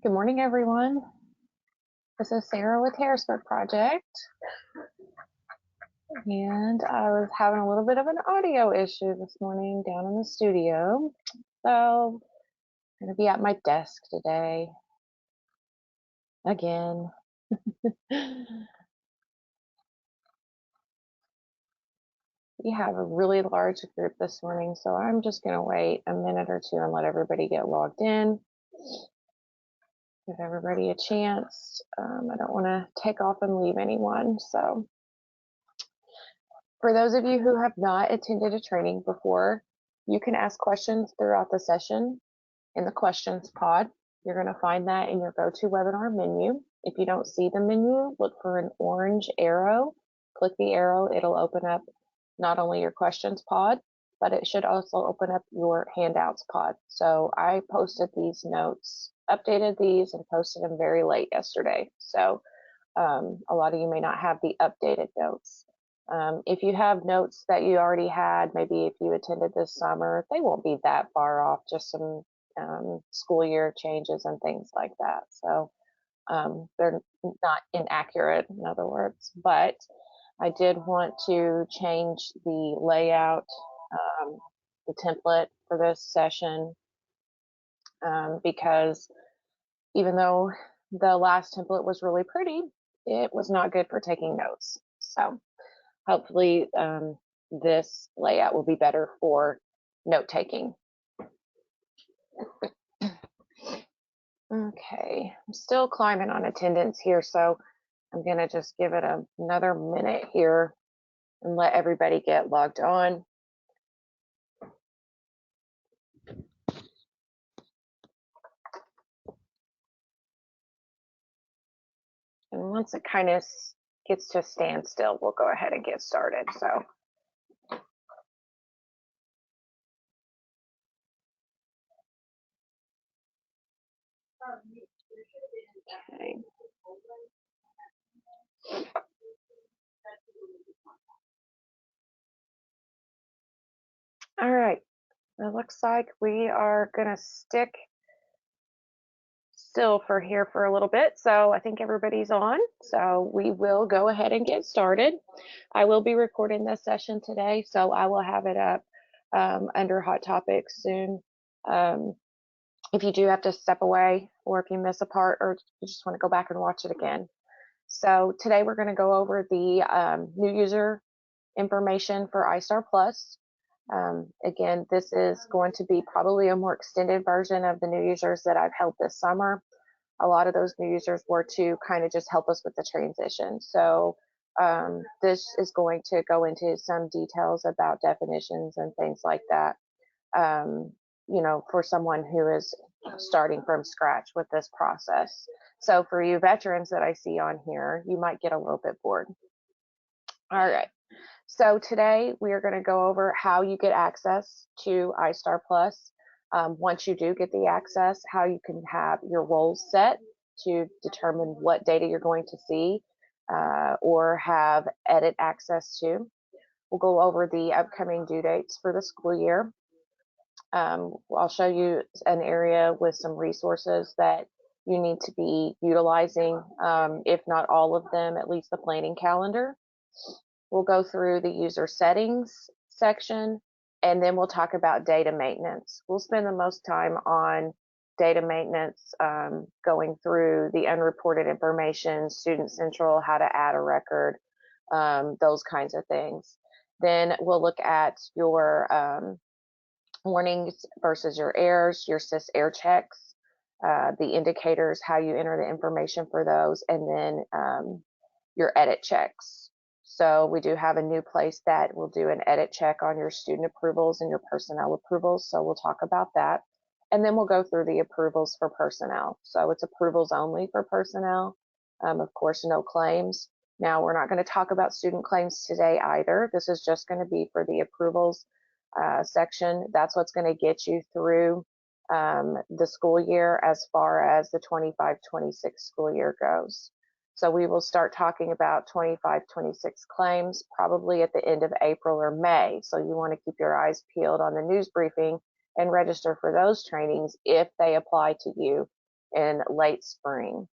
Good morning, everyone. This is Sarah with Harrisburg Project. And I was having a little bit of an audio issue this morning down in the studio. So I'm going to be at my desk today. Again. We have a really large group this morning, so I'm just going to wait a minute or two and let everybody get logged in. Give everybody a chance. I don't want to take off and leave anyone. So for those of you who have not attended a training before, you can ask questions throughout the session in the questions pod. You're going to find that in your GoToWebinar menu. If you don't see the menu, look for an orange arrow. Click the arrow. It'll open up not only your questions pod, but it should also open up your handouts pod. So I posted these notes, updated these, and posted them very late yesterday. So a lot of you may not have the updated notes. If you have notes that you already had, maybe if you attended this summer, they won't be that far off, just some school year changes and things like that. So they're not inaccurate, in other words, but I did want to change the layout, the template for this session, because even though the last template was really pretty, it was not good for taking notes. So hopefully this layout will be better for note taking. Okay, I'm still climbing on attendance here, so I'm gonna just give it another minute here and let everybody get logged on. And once it kind of gets to a standstill, we'll go ahead and get started. So. Okay. All right, it looks like we are gonna stick still for here for a little bit. So I think everybody's on. So we will go ahead and get started. I will be recording this session today, so I will have it up under Hot Topics soon. If you do have to step away, or if you miss a part, or you just want to go back and watch it again. So today we're going to go over the new user information for iStar Plus. Again, this is going to be probably a more extended version of the new users that I've held this summer. A lot of those new users were to kind of just help us with the transition. So this is going to go into some details about definitions and things like that, you know, for someone who is starting from scratch with this process. So for you veterans that I see on here, you might get a little bit bored. All right. So today we are going to go over how you get access to iStar Plus. Once you do get the access, how you can have your roles set to determine what data you're going to see or have edit access to. We'll go over the upcoming due dates for the school year. I'll show you an area with some resources that you need to be utilizing, if not all of them, at least the planning calendar. We'll go through the user settings section, and then we'll talk about data maintenance. We'll spend the most time on data maintenance, going through the unreported information, Student Central, how to add a record, those kinds of things. Then we'll look at your warnings versus your errors, your SIS error checks, the indicators, how you enter the information for those, and then your edit checks. So we do have a new place that will do an edit check on your student approvals and your personnel approvals. So we'll talk about that. And then we'll go through the approvals for personnel. So it's approvals only for personnel. Of course, no claims. Now we're not going to talk about student claims today either. This is just going to be for the approvals section. That's what's going to get you through the school year as far as the 25-26 school year goes. So we will start talking about 25-26 claims probably at the end of April or May. So you want to keep your eyes peeled on the news briefing and register for those trainings if they apply to you in late spring.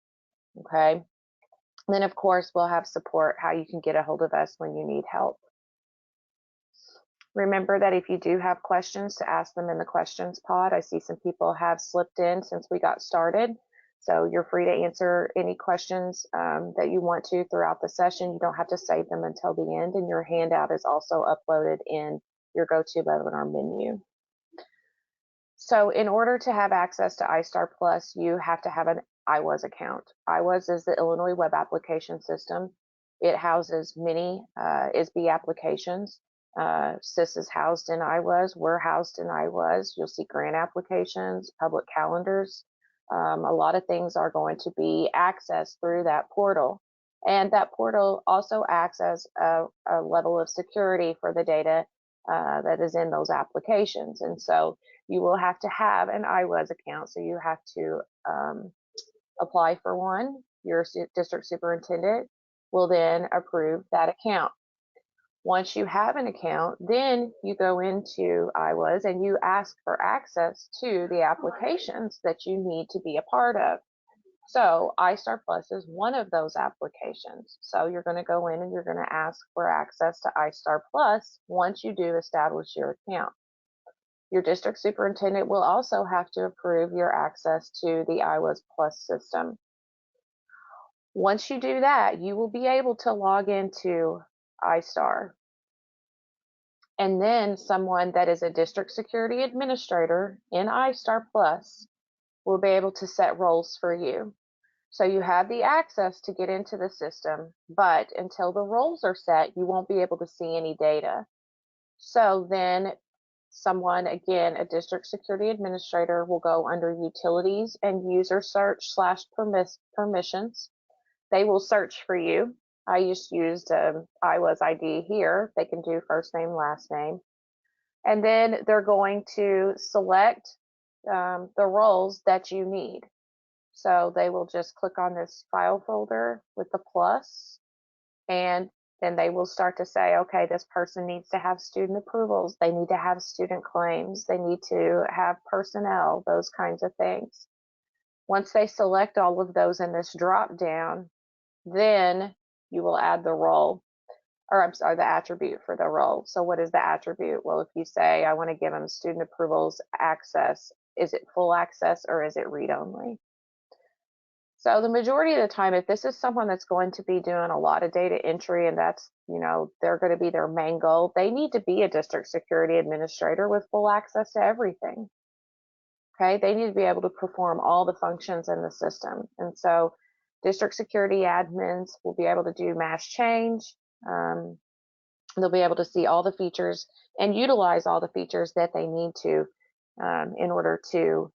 Okay. And then, of course, we'll have support how you can get a hold of us when you need help. Remember that if you do have questions, to ask them in the questions pod. I see some people have slipped in since we got started. So you're free to answer any questions that you want to throughout the session. You don't have to save them until the end, and your handout is also uploaded in your GoToWebinar menu. So in order to have access to iStar Plus, you have to have an IWAS account. IWAS is the Illinois Web Application System. It houses many ISB applications. SIS is housed in IWAS. We're housed in IWAS. You'll see grant applications, public calendars. A lot of things are going to be accessed through that portal. And that portal also acts as a level of security for the data that is in those applications. And so you will have to have an IWAS account. So you have to apply for one. Your district superintendent will then approve that account. Once you have an account, then you go into IWAS and you ask for access to the applications that you need to be a part of. So iStar Plus is one of those applications. So you're going to go in and you're going to ask for access to iStar Plus once you do establish your account. Your district superintendent will also have to approve your access to the IWAS Plus system. Once you do that, you will be able to log into iStar. And then someone that is a district security administrator in iStar Plus will be able to set roles for you. So you have the access to get into the system, but until the roles are set, you won't be able to see any data. So then someone, again, a district security administrator, will go under utilities and user search / permissions. They will search for you. I just used IWAS ID here. They can do first name, last name. And then they're going to select the roles that you need. So they will just click on this file folder with the plus, and then they will start to say, okay, this person needs to have student approvals. They need to have student claims. They need to have personnel, those kinds of things. Once they select all of those in this drop down, then you will add the role, or I'm sorry, the attribute for the role. So what is the attribute? Well, if you say, I want to give them student approvals access, is it full access or is it read only? So the majority of the time, if this is someone that's going to be doing a lot of data entry and that's, they're going to be their main goal, they need to be a district security administrator with full access to everything. Okay, they need to be able to perform all the functions in the system. And so district security admins will be able to do mass change. They'll be able to see all the features and utilize all the features that they need to in order to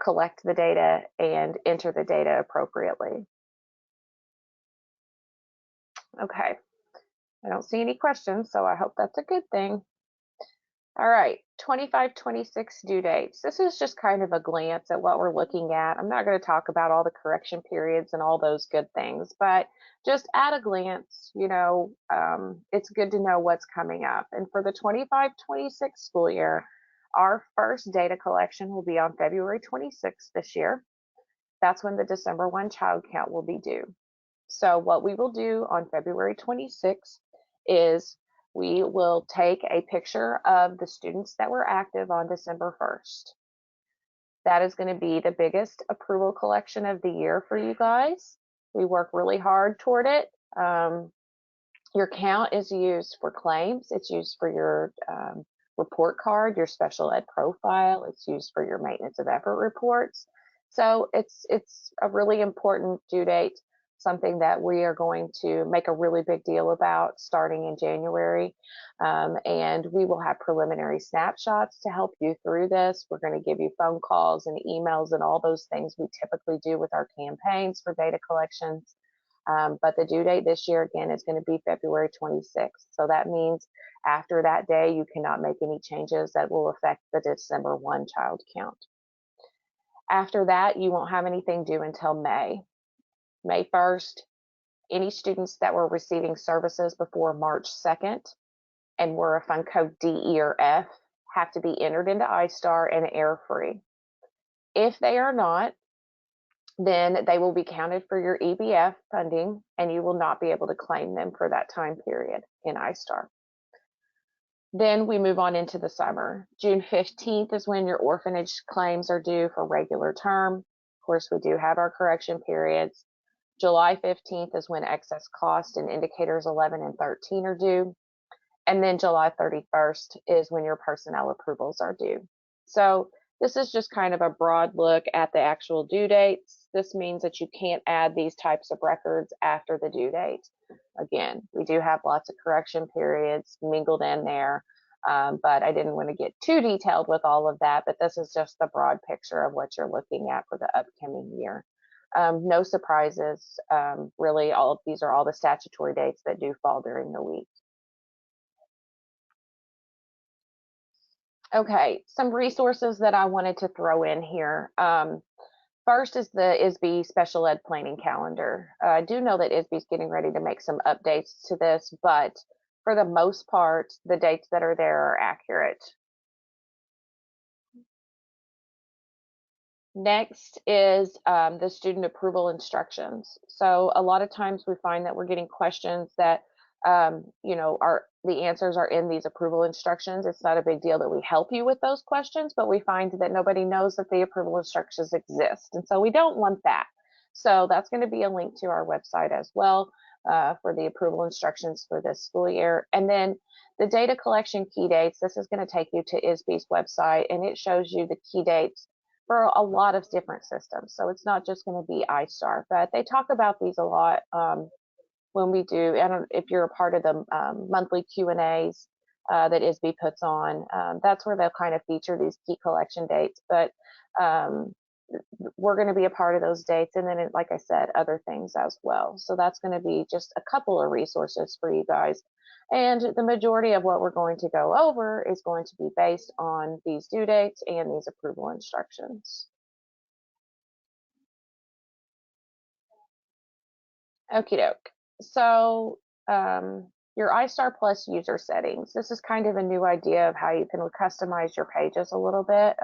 collect the data and enter the data appropriately. Okay, I don't see any questions, so I hope that's a good thing. All right, 25-26 due dates. This is just kind of a glance at what we're looking at. I'm not going to talk about all the correction periods and all those good things, but just at a glance, it's good to know what's coming up. And for the 25-26 school year, our first data collection will be on February 26th this year. That's when the December 1 child count will be due. So what we will do on February 26th is we will take a picture of the students that were active on December 1st. That is going to be the biggest approval collection of the year for you guys. We work really hard toward it. Your count is used for claims. It's used for your report card, your special ed profile. It's used for your maintenance of effort reports. So it's a really important due date, something that we are going to make a really big deal about starting in January. And we will have preliminary snapshots to help you through this. We're going to give you phone calls and emails and all those things we typically do with our campaigns for data collections. But the due date this year, again, is going to be February 26th. So that means after that day, you cannot make any changes that will affect the December 1 child count. After that, you won't have anything due until May. May 1st, any students that were receiving services before March 2nd and were a fund code D, E, or F have to be entered into iStar and error free. If they are not, then they will be counted for your EBF funding, and you will not be able to claim them for that time period in iStar. Then we move on into the summer. June 15th is when your orphanage claims are due for regular term. Of course, we do have our correction periods. July 15th is when excess cost and indicators 11 and 13 are due. And then July 31st is when your personnel approvals are due. So this is just kind of a broad look at the actual due dates. This means that you can't add these types of records after the due date. Again, we do have lots of correction periods mingled in there, but I didn't want to get too detailed with all of that, but this is just the broad picture of what you're looking at for the upcoming year. No surprises, really. All of these are all the statutory dates that do fall during the week. Okay, some resources that I wanted to throw in here. First is the ISB Special Ed Planning Calendar. I do know that ISB is getting ready to make some updates to this, but for the most part, the dates that are there are accurate. Next is the student approval instructions. So a lot of times we find that we're getting questions that the answers are in these approval instructions. It's not a big deal that we help you with those questions, but we find that nobody knows that the approval instructions exist. And so we don't want that. So that's going to be a link to our website as well for the approval instructions for this school year. And then the data collection key dates, this is going to take you to ISB's website, and it shows you the key dates for a lot of different systems. So it's not just going to be iStar, but they talk about these a lot when we do. I don't, if you're a part of the monthly Q&As that ISB puts on, that's where they'll kind of feature these key collection dates. But we're going to be a part of those dates, and then, like I said, other things as well. So that's going to be just a couple of resources for you guys. And the majority of what we're going to go over is going to be based on these due dates and these approval instructions. Okie doke. So your iStar Plus user settings. This is kind of a new idea of how you can customize your pages a little bit.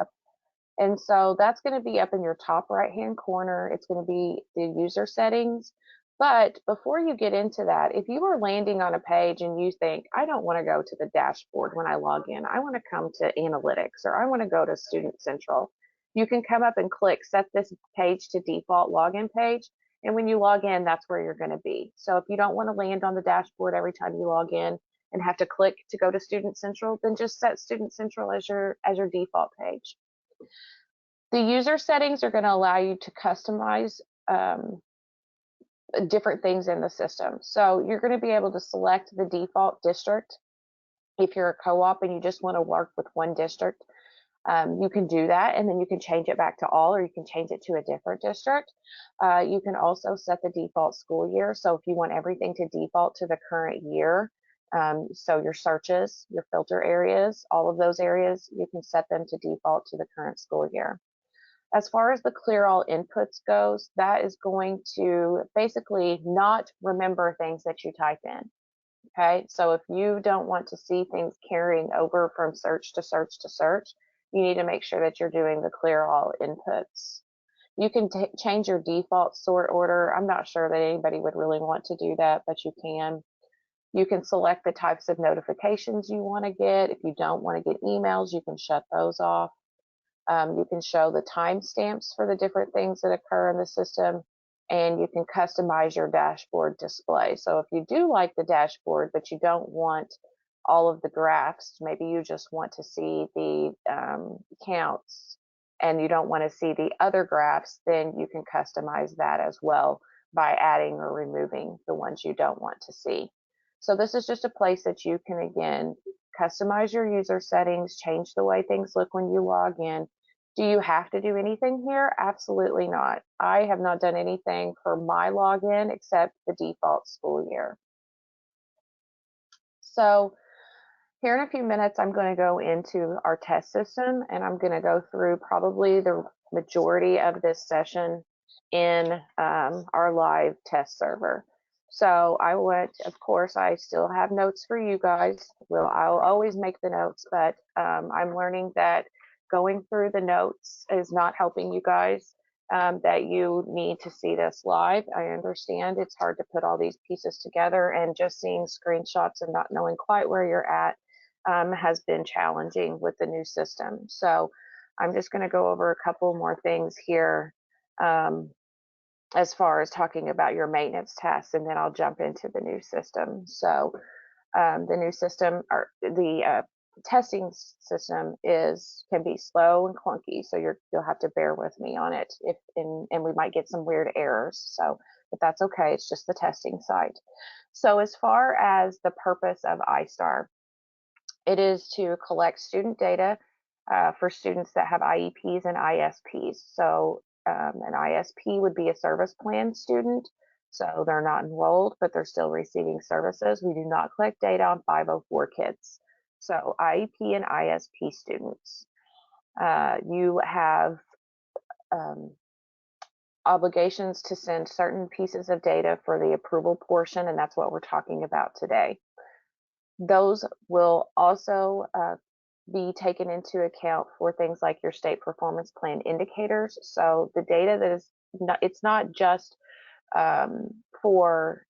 And so that's going to be up in your top right-hand corner. It's going to be the user settings. But before you get into that, if you are landing on a page and you think, I don't want to go to the dashboard when I log in, I want to come to analytics, or I want to go to Student Central, you can come up and click set this page to default login page. And when you log in, that's where you're going to be. So if you don't want to land on the dashboard every time you log in and have to click to go to Student Central, then just set Student Central as your default page. The user settings are going to allow you to customize different things in the system. So you're going to be able to select the default district. If you're a co-op and you just want to work with one district, you can do that, and then you can change it back to all, or you can change it to a different district. You can also set the default school year. So if you want everything to default to the current year, so your searches, your filter areas, all of those areas, you can set them to default to the current school year. As far as the clear all inputs goes, that is going to basically not remember things that you type in. Okay, so if you don't want to see things carrying over from search to search to search, you need to make sure that you're doing the clear all inputs. You can change your default sort order. I'm not sure that anybody would really want to do that, but you can. You can select the types of notifications you want to get. If you don't want to get emails, you can shut those off. You can show the timestamps for the different things that occur in the system, and you can customize your dashboard display. So if you do like the dashboard, but you don't want all of the graphs, maybe you just want to see the counts and you don't want to see the other graphs, then you can customize that as well by adding or removing the ones you don't want to see. So this is just a place that you can, again, customize your user settings, change the way things look when you log in. Do you have to do anything here? Absolutely not. I have not done anything for my login except the default school year. So here in a few minutes, I'm going to go into our test system, and I'm going to go through probably the majority of this session in our live test server. So I would, of course, I still have notes for you guys. I'll always make the notes, but I'm learning that going through the notes is not helping you guys. that you need to see this live. I understand it's hard to put all these pieces together, and just seeing screenshots and not knowing quite where you're at has been challenging with the new system. So I'm just going to go over a couple more things here as far as talking about your maintenance tasks, and then I'll jump into the new system. So the new system, or the testing system, can be slow and clunky, so you'll have to bear with me on it, and we might get some weird errors. So, but that's okay. It's just the testing site. So as far as the purpose of iStar, it is to collect student data for students that have IEPs and ISPs. So an ISP would be a service plan student. So they're not enrolled, but they're still receiving services. We do not collect data on 504 kids. So IEP and ISP students. You have obligations to send certain pieces of data for the approval portion, and that's what we're talking about today. Those will also be taken into account for things like your state performance plan indicators. So the data that is not, it's not just for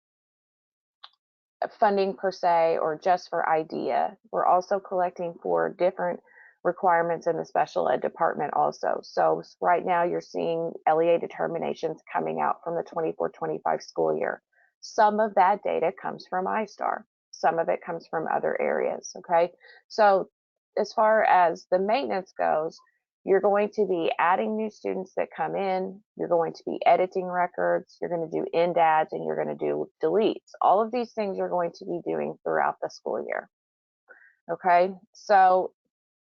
funding per se, or just for IDEA. We're also collecting for different requirements in the special ed department also. So right now you're seeing LEA determinations coming out from the 24-25 school year. Some of that data comes from iStar. Some of it comes from other areas, okay? So as far as the maintenance goes, you're going to be adding new students that come in, you're going to be editing records, you're going to do end adds, and you're going to do deletes. All of these things you're going to be doing throughout the school year. Okay, so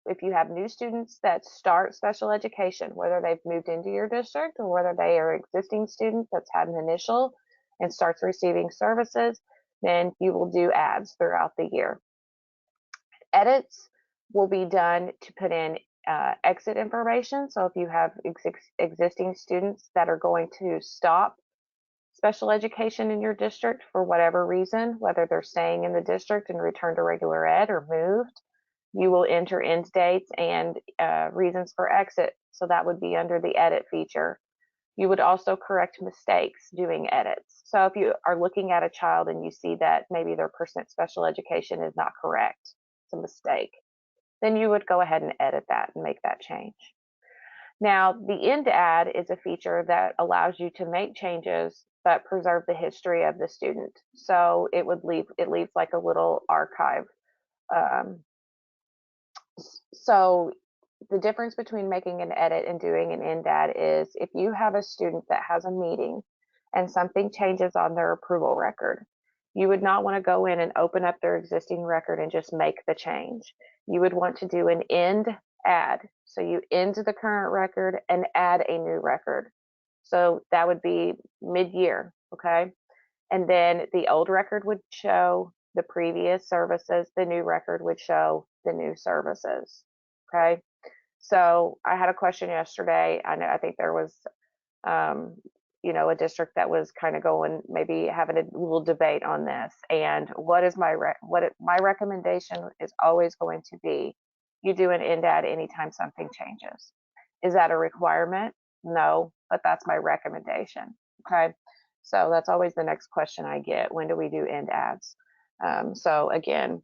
if you have new students that start special education, whether they've moved into your district or whether they are existing students that's had an initial and starts receiving services, then you will do adds throughout the year. Edits will be done to put in exit information. So if you have existing students that are going to stop special education in your district for whatever reason, whether they're staying in the district and return to regular ed or moved, you will enter end dates and reasons for exit. So that would be under the edit feature. You would also correct mistakes doing edits. So if you are looking at a child and you see that maybe their percent special education is not correct, it's a mistake, then you would go ahead and edit that and make that change. Now, the end add is a feature that allows you to make changes but preserve the history of the student. So it leaves like a little archive. So the difference between making an edit and doing an end add is if you have a student that has a meeting and something changes on their approval record, you would not want to go in and open up their existing record and just make the change. You would want to do an end add. So you end the current record and add a new record. So that would be mid-year, okay? And then the old record would show the previous services, the new record would show the new services, okay? So I had a question yesterday. I think there was, a district that was kind of going, maybe having a little debate on this. And what is my recommendation is always going to be, you do an end add anytime something changes. Is that a requirement? No, but that's my recommendation. Okay. So that's always the next question I get. When do we do end adds? So again,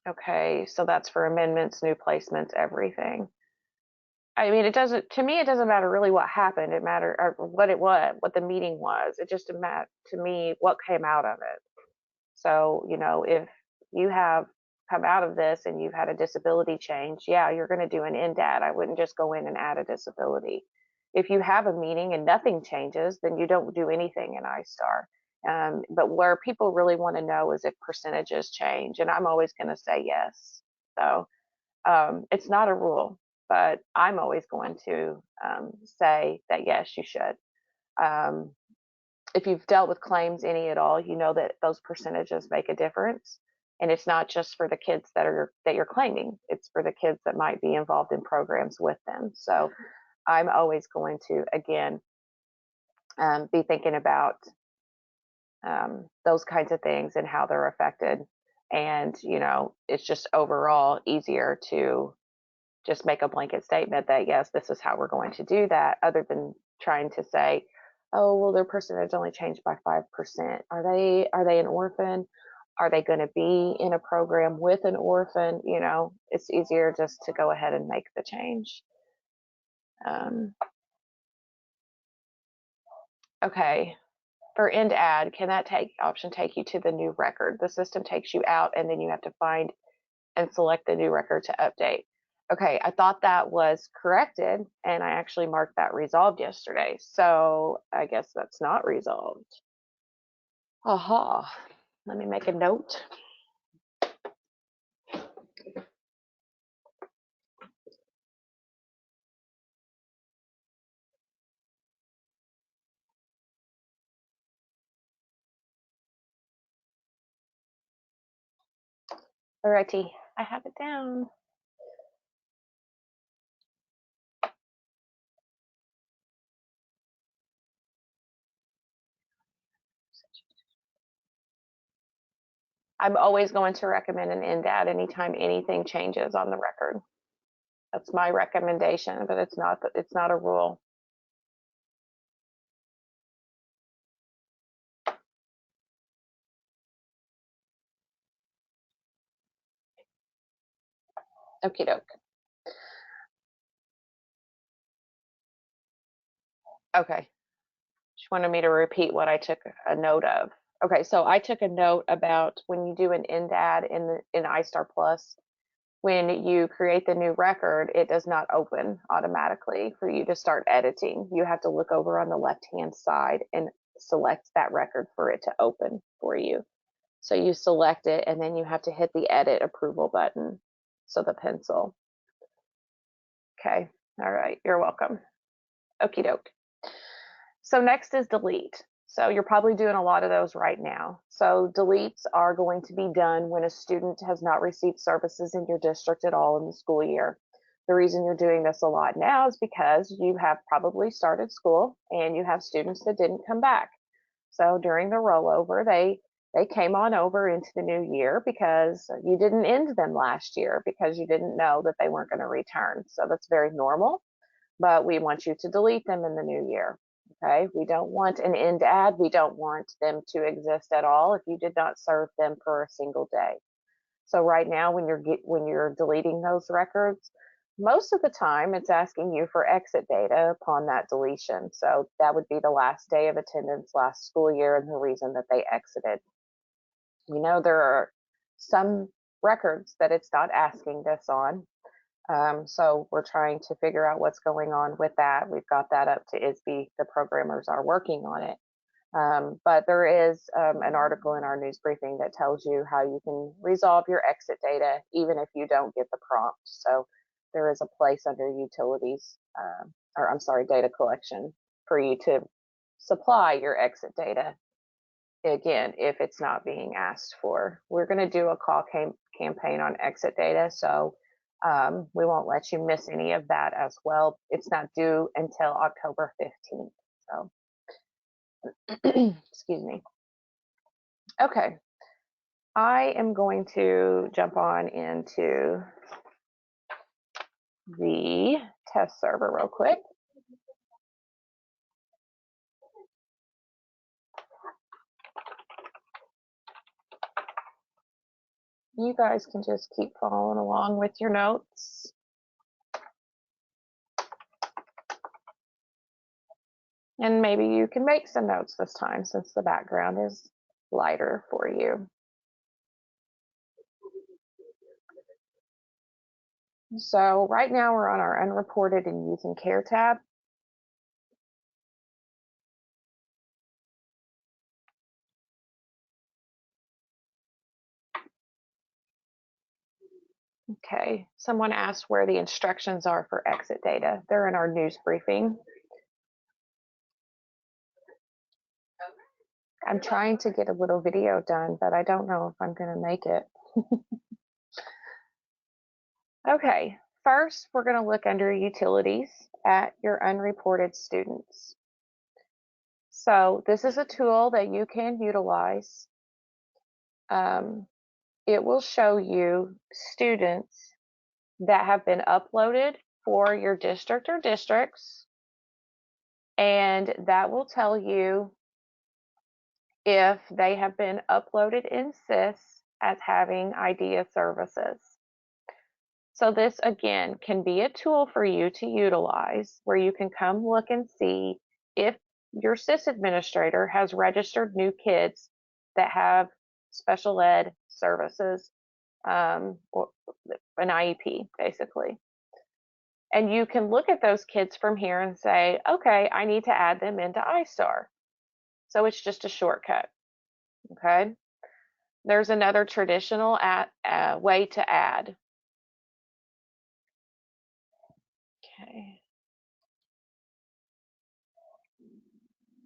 okay, so that's for amendments, new placements, everything. I mean, to me, it doesn't matter really what happened. It mattered or what the meeting was. It just mattered to me what came out of it. So, if you have come out of this and you've had a disability change, yeah, you're going to do an end add. I wouldn't just go in and add a disability. If you have a meeting and nothing changes, then you don't do anything in iStar. But where people really want to know is if percentages change, and I'm always going to say yes. So it's not a rule, but I'm always going to say that yes, you should. If you've dealt with claims any at all, you know that those percentages make a difference, and it's not just for the kids that you're claiming; it's for the kids that might be involved in programs with them. So I'm always going to again be thinking about those kinds of things and how they're affected, and it's just overall easier to just make a blanket statement that, yes, this is how we're going to do that, other than trying to say, oh, well, their percentage only changed by 5%. Are they an orphan? Are they going to be in a program with an orphan? You know, it's easier just to go ahead and make the change. Okay, for end add, can that option take you to the new record? The system takes you out and then you have to find and select the new record to update. Okay, I thought that was corrected and I actually marked that resolved yesterday. So I guess that's not resolved. Aha, let me make a note. Alrighty, I have it down. I'm always going to recommend an end add anytime anything changes on the record. That's my recommendation, but it's not a rule. Okie doke. Okay. She wanted me to repeat what I took a note of. Okay, so I took a note about when you do an end add in iStar Plus, when you create the new record, it does not open automatically for you to start editing. You have to look over on the left-hand side and select that record for it to open for you. So you select it and then you have to hit the edit approval button. So the pencil. Okay, all right, you're welcome. Okie doke. So next is delete. So you're probably doing a lot of those right now. So deletes are going to be done when a student has not received services in your district at all in the school year. The reason you're doing this a lot now is because you have probably started school and you have students that didn't come back. So during the rollover, they came on over into the new year because you didn't end them last year because you didn't know that they weren't going to return. So that's very normal, but we want you to delete them in the new year. Okay, we don't want an end add. We don't want them to exist at all if you did not serve them for a single day. So right now, when you're deleting those records, most of the time it's asking you for exit data upon that deletion. So that would be the last day of attendance last school year and the reason that they exited. You know, there are some records that it's not asking this on. So we're trying to figure out what's going on with that. We've got that up to ISB. The programmers are working on it. But there is an article in our news briefing that tells you how you can resolve your exit data even if you don't get the prompt. So there is a place under utilities, or I'm sorry, data collection for you to supply your exit data. Again, if it's not being asked for, we're going to do a call campaign on exit data. So we won't let you miss any of that as well. It's not due until October 15th. So, excuse me. Okay. I am going to jump on into the test server real quick. You guys can just keep following along with your notes. And maybe you can make some notes this time since the background is lighter for you. So right now we're on our unreported and youth and care tab. Okay, someone asked where the instructions are for exit data. They're in our news briefing. I'm trying to get a little video done, but I don't know if I'm going to make it. Okay, first we're going to look under utilities at your unreported students. So this is a tool that you can utilize. It will show you students that have been uploaded for your district or districts, and that will tell you if they have been uploaded in SIS as having IDEA services. So this again can be a tool for you to utilize where you can come look and see if your SIS administrator has registered new kids that have special ed services, or an IEP basically. And you can look at those kids from here and say, okay, I need to add them into iStar. So it's just a shortcut. Okay. There's another traditional way to add. Okay.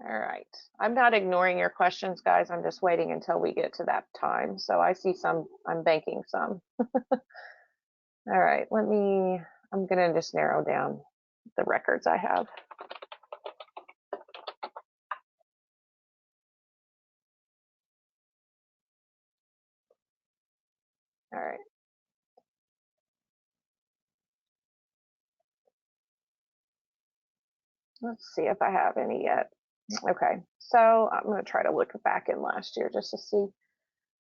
All right. I'm not ignoring your questions, guys. I'm just waiting until we get to that time. So I see some, I'm banking some. All right. I'm going to just narrow down the records I have. All right. Let's see if I have any yet. Okay. So I'm going to try to look back in last year just to see.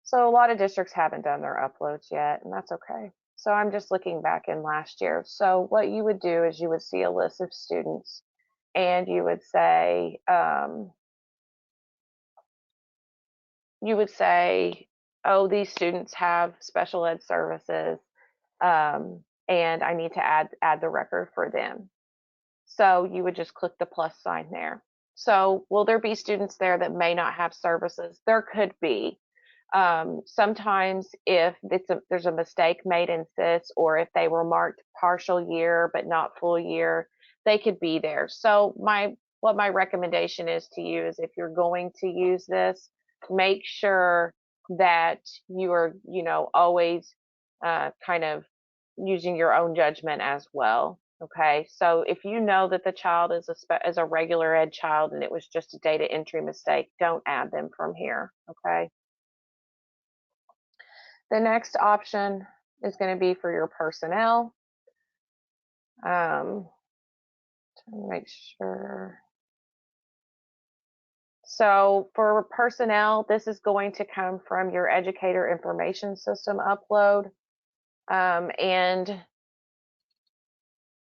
So a lot of districts haven't done their uploads yet, and that's okay. So I'm just looking back in last year. So what you would do is you would see a list of students and you would say, oh, these students have special ed services, and I need to add the record for them. So you would just click the plus sign there. So will there be students there that may not have services? There could be. Sometimes if there's a mistake made in SIS, or if they were marked partial year but not full year, they could be there. So what my recommendation is to you is, if you're going to use this, make sure that you are, always kind of using your own judgment as well. Okay, so if you know that the child is a regular ed child and it was just a data entry mistake, don't add them from here. Okay. The next option is going to be for your personnel. Trying to make sure. So for personnel, this is going to come from your educator information system upload, and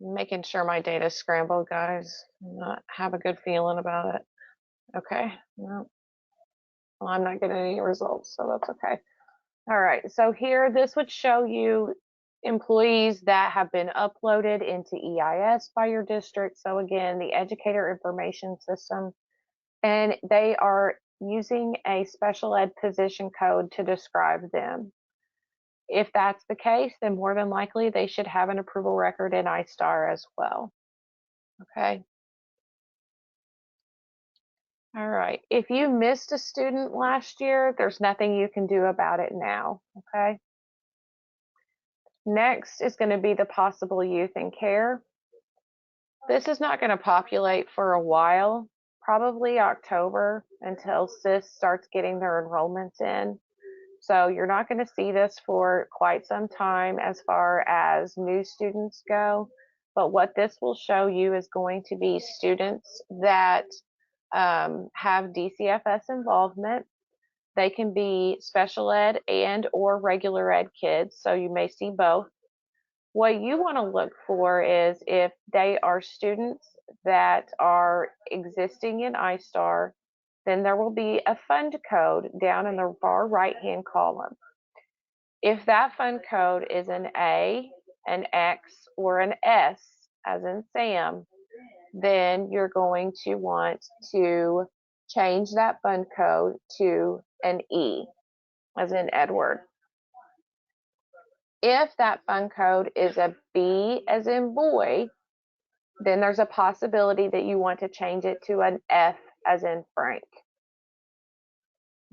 making sure my data is scrambled, guys. Not have a good feeling about it. Okay, no, well, I'm not getting any results, so that's okay. All right, so here, this would show you employees that have been uploaded into EIS by your district. So again, the educator information system, and they are using a special ed position code to describe them. If that's the case, then more than likely they should have an approval record in iStar as well. Okay. All right. If you missed a student last year, there's nothing you can do about it now. Okay. Next is going to be the possible youth in care. This is not going to populate for a while, probably October, until SIS starts getting their enrollments in. So you're not going to see this for quite some time as far as new students go. But what this will show you is going to be students that have DCFS involvement. They can be special ed and or regular ed kids, so you may see both. What you want to look for is if they are students that are existing in iStar, then there will be a fund code down in the far right-hand column. If that fund code is an A, an X, or an S, as in Sam, then you're going to want to change that fund code to an E, as in Edward. If that fund code is a B, as in boy, then there's a possibility that you want to change it to an F, as in Frank.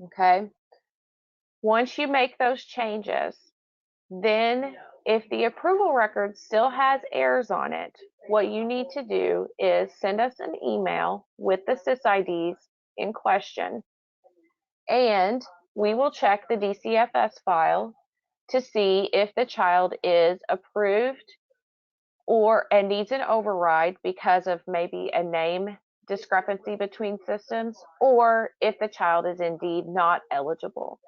Okay. Once you make those changes, then if the approval record still has errors on it, what you need to do is send us an email with the SysIDs in question, and we will check the DCFS file to see if the child is approved and needs an override because of maybe a name discrepancy between systems, or if the child is indeed not eligible.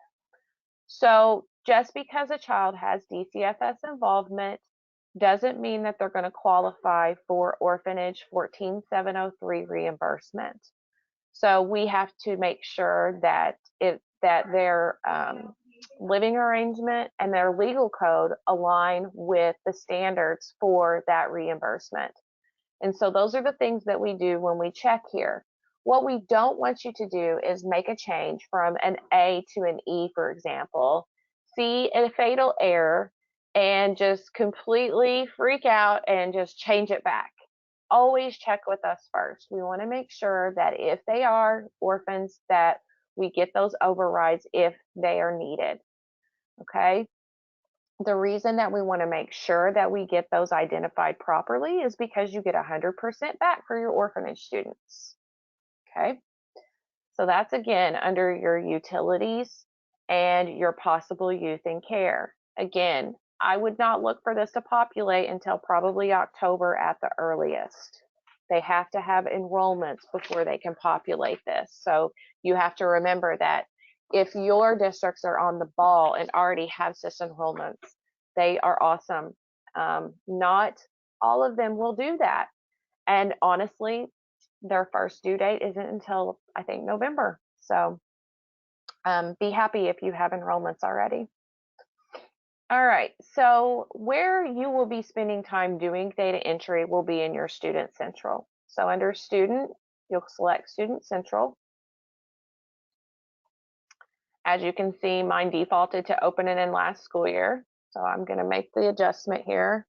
So just because a child has DCFS involvement doesn't mean that they're going to qualify for Orphanage 14703 reimbursement. So we have to make sure that their living arrangement and their legal code align with the standards for that reimbursement. And so those are the things that we do when we check here. What we don't want you to do is make a change from an A to an E, for example, see a fatal error, and just completely freak out and just change it back. Always check with us first. We want to make sure that if they are orphans, that we get those overrides if they are needed. Okay? The reason that we want to make sure that we get those identified properly is because you get 100% back for your orphanage students. Okay, so that's again under your utilities and your possible youth in care. Again, I would not look for this to populate until probably October at the earliest. They have to have enrollments before they can populate this. So you have to remember that if your districts are on the ball and already have SIS enrollments, they are awesome. Not all of them will do that. And honestly, their first due date isn't until I think November. So be happy if you have enrollments already. All right, so where you will be spending time doing data entry will be in your Student Central. So under Student, you'll select Student Central. As you can see, mine defaulted to open it in last school year. So I'm going to make the adjustment here.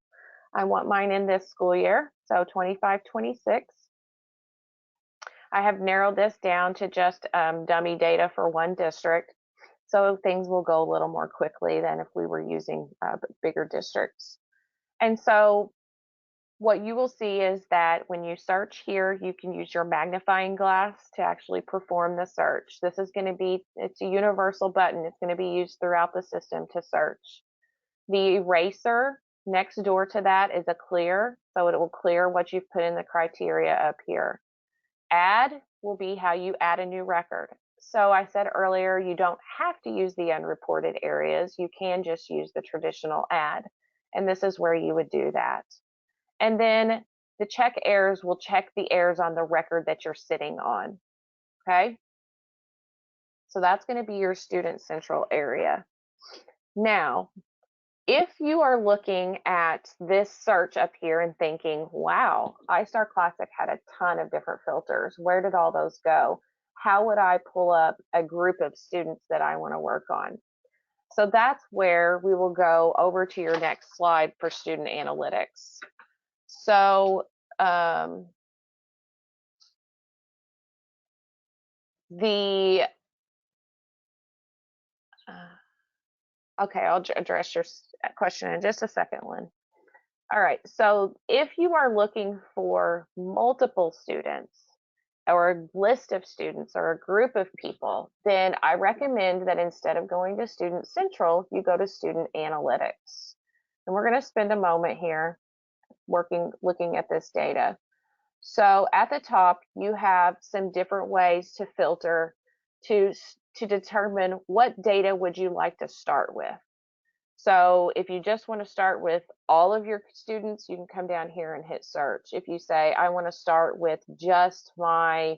I want mine in this school year, so 25-26. I have narrowed this down to just dummy data for one district, so things will go a little more quickly than if we were using bigger districts. And so what you will see is that when you search here, you can use your magnifying glass to actually perform the search. This is going to be, it's a universal button. It's going to be used throughout the system to search. The eraser next door to that is a clear, so it will clear what you've put in the criteria up here. Add will be how you add a new record. So I said earlier, you don't have to use the unreported areas. You can just use the traditional add. And this is where you would do that. And then the check errors will check the errors on the record that you're sitting on. Okay. So that's going to be your Student Central area. Now, if you are looking at this search up here and thinking, wow, iStar Classic had a ton of different filters. Where did all those go? How would I pull up a group of students that I want to work on? So that's where we will go over to your next slide for student analytics. So okay, I'll address your question in just a second, Lynn. All right, so if you are looking for multiple students or a list of students or a group of people, then I recommend that instead of going to Student Central, you go to Student Analytics. And we're going to spend a moment here looking at this data. So at the top, you have some different ways to filter to determine what data would you like to start with. So if you just want to start with all of your students, you can come down here and hit search. If you say, I want to start with just my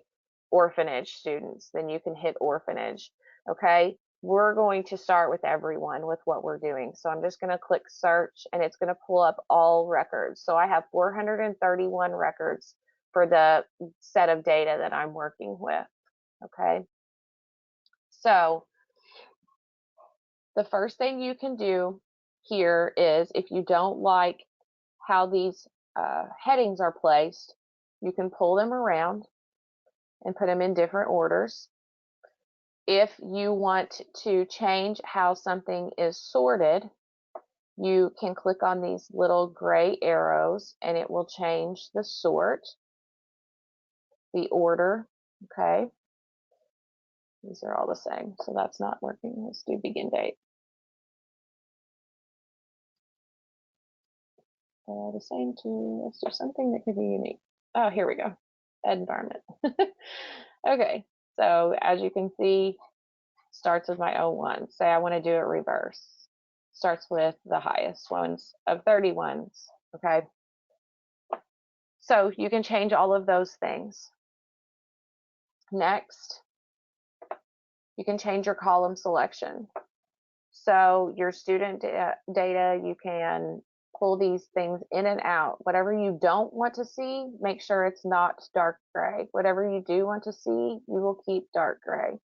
orphanage students, then you can hit orphanage. Okay, we're going to start with everyone with what we're doing. So I'm just going to click search and it's going to pull up all records. So I have 431 records for the set of data that I'm working with. Okay, so the first thing you can do here is, if you don't like how these headings are placed, you can pull them around and put them in different orders. If you want to change how something is sorted, you can click on these little gray arrows and it will change the sort, the order. Okay, these are all the same, so that's not working. Let's do begin date. the same to, let's do something that could be unique. Oh, here we go. Ed environment. Okay, so as you can see, starts with my O1. Say I want to do it reverse. Starts with the highest ones of 31s. Okay. So you can change all of those things. Next, you can change your column selection. So your student data, you can pull these things in and out. Whatever you don't want to see, make sure it's not dark gray. Whatever you do want to see, you will keep dark gray.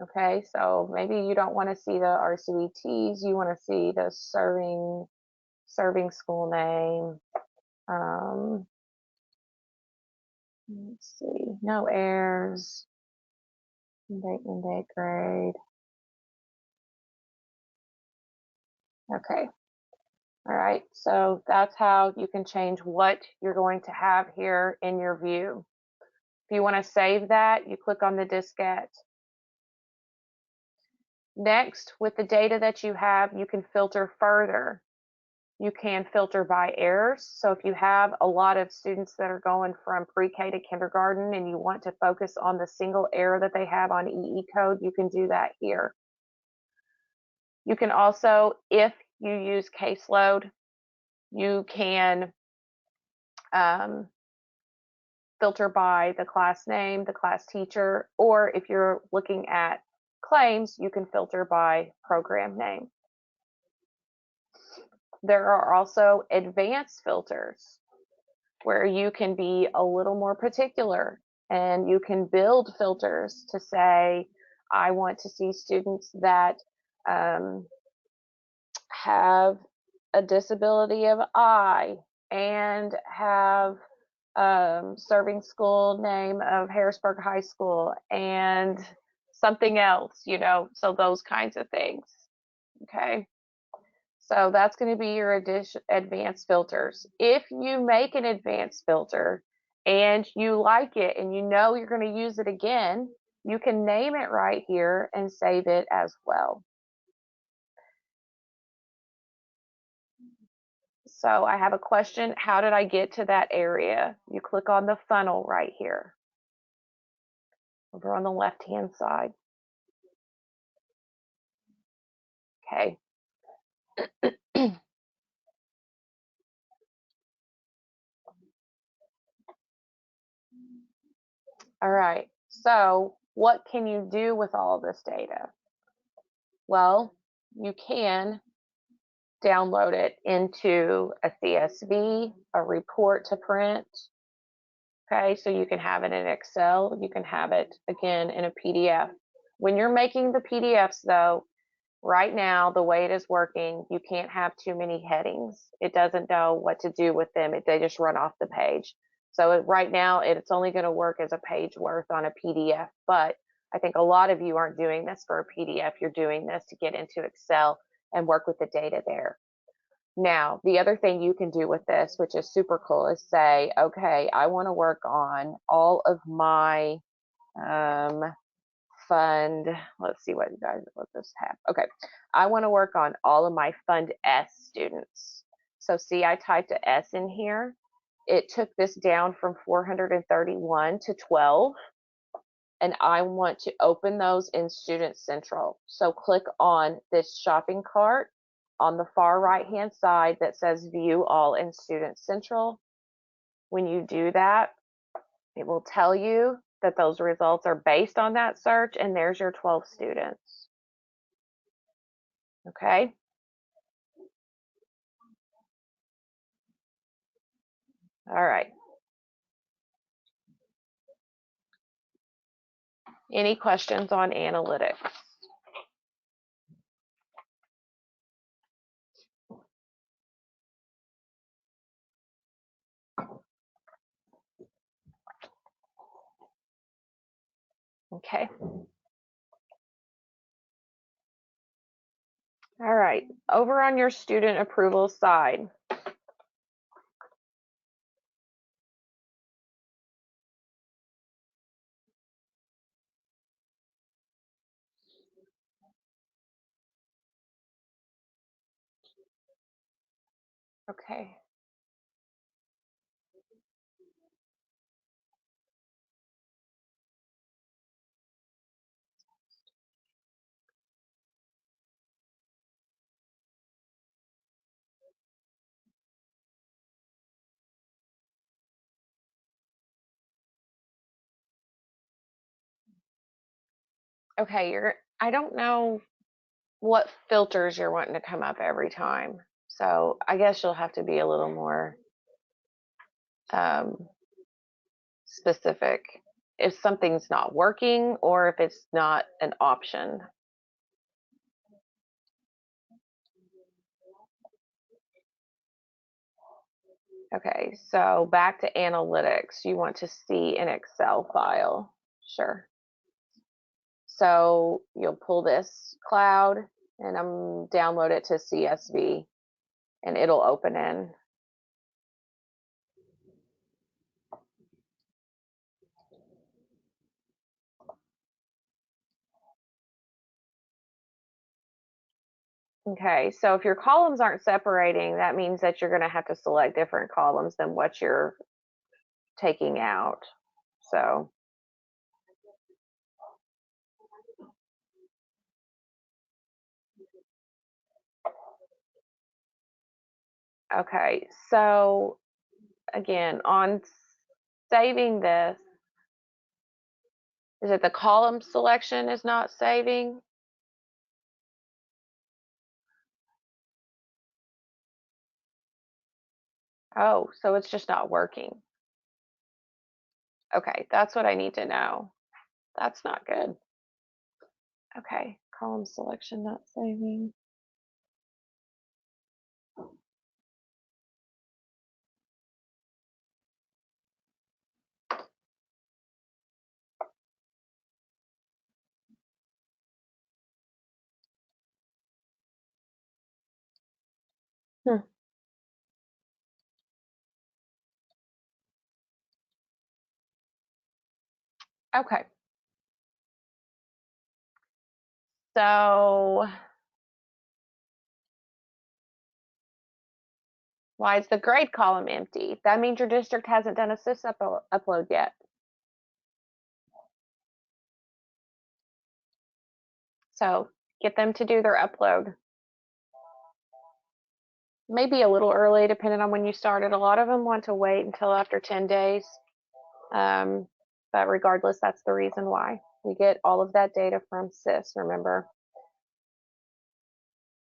Okay, so maybe you don't want to see the RCBTs, you want to see the serving school name. Let's see, no errors, date and date grade. Okay, all right, so that's how you can change what you're going to have here in your view. If you want to save that, you click on the diskette. Next, with the data that you have, you can filter further. You can filter by errors. So if you have a lot of students that are going from pre-K to kindergarten and you want to focus on the single error that they have on EE code, you can do that here. You can also, if you use caseload, you can filter by the class name, the class teacher, or if you're looking at claims, you can filter by program name. There are also advanced filters where you can be a little more particular and you can build filters to say, I want to see students that have a disability of I and have serving school name of Harrisburg High School and something else, you know, so those kinds of things. Okay. So that's going to be your advanced filters. If you make an advanced filter and you like it and you know you're going to use it again, you can name it right here and save it as well. So I have a question. How did I get to that area? You click on the funnel right here over on the left-hand side. Okay. All right. So what can you do with all of this data? Well, you can download it into a CSV, a report to print. Okay, so you can have it in Excel, you can have it again in a PDF. When you're making the PDFs though, right now, the way it is working, you can't have too many headings. It doesn't know what to do with them. They just run off the page. So right now, it's only going to work as a page worth on a PDF. But I think a lot of you aren't doing this for a PDF. You're doing this to get into Excel and work with the data there. Now, the other thing you can do with this, which is super cool, is say, okay, I want to work on all of my fund. Let's see what you guys let this have. Okay, I want to work on all of my Fund S students. So see, I typed a S in here. It took this down from 431 to 12. And I want to open those in Student Central. So click on this shopping cart on the far right-hand side that says View All in Student Central. When you do that, it will tell you that those results are based on that search, and there's your 12 students. Okay. All right. Any questions on analytics? Okay. All right. Over on your student approval side, okay. Okay, I don't know what filters you're wanting to come up every time. So I guess you'll have to be a little more specific if something's not working or if it's not an option. Okay, so back to analytics. You want to see an Excel file. Sure. So you'll pull this cloud and download it to CSV and it'll open in. Okay, so if your columns aren't separating, that means that you're going to have to select different columns than what you're taking out. So okay, so again, on saving this, is it the column selection is not saving? Oh, so it's just not working. Okay, that's what I need to know. That's not good. Okay, column selection not saving. Hmm. Okay. So why is the grade column empty? That means your district hasn't done a SIS upload yet. So get them to do their upload. Maybe a little early, depending on when you started. A lot of them want to wait until after 10 days. But regardless, that's the reason why. We get all of that data from SIS, remember?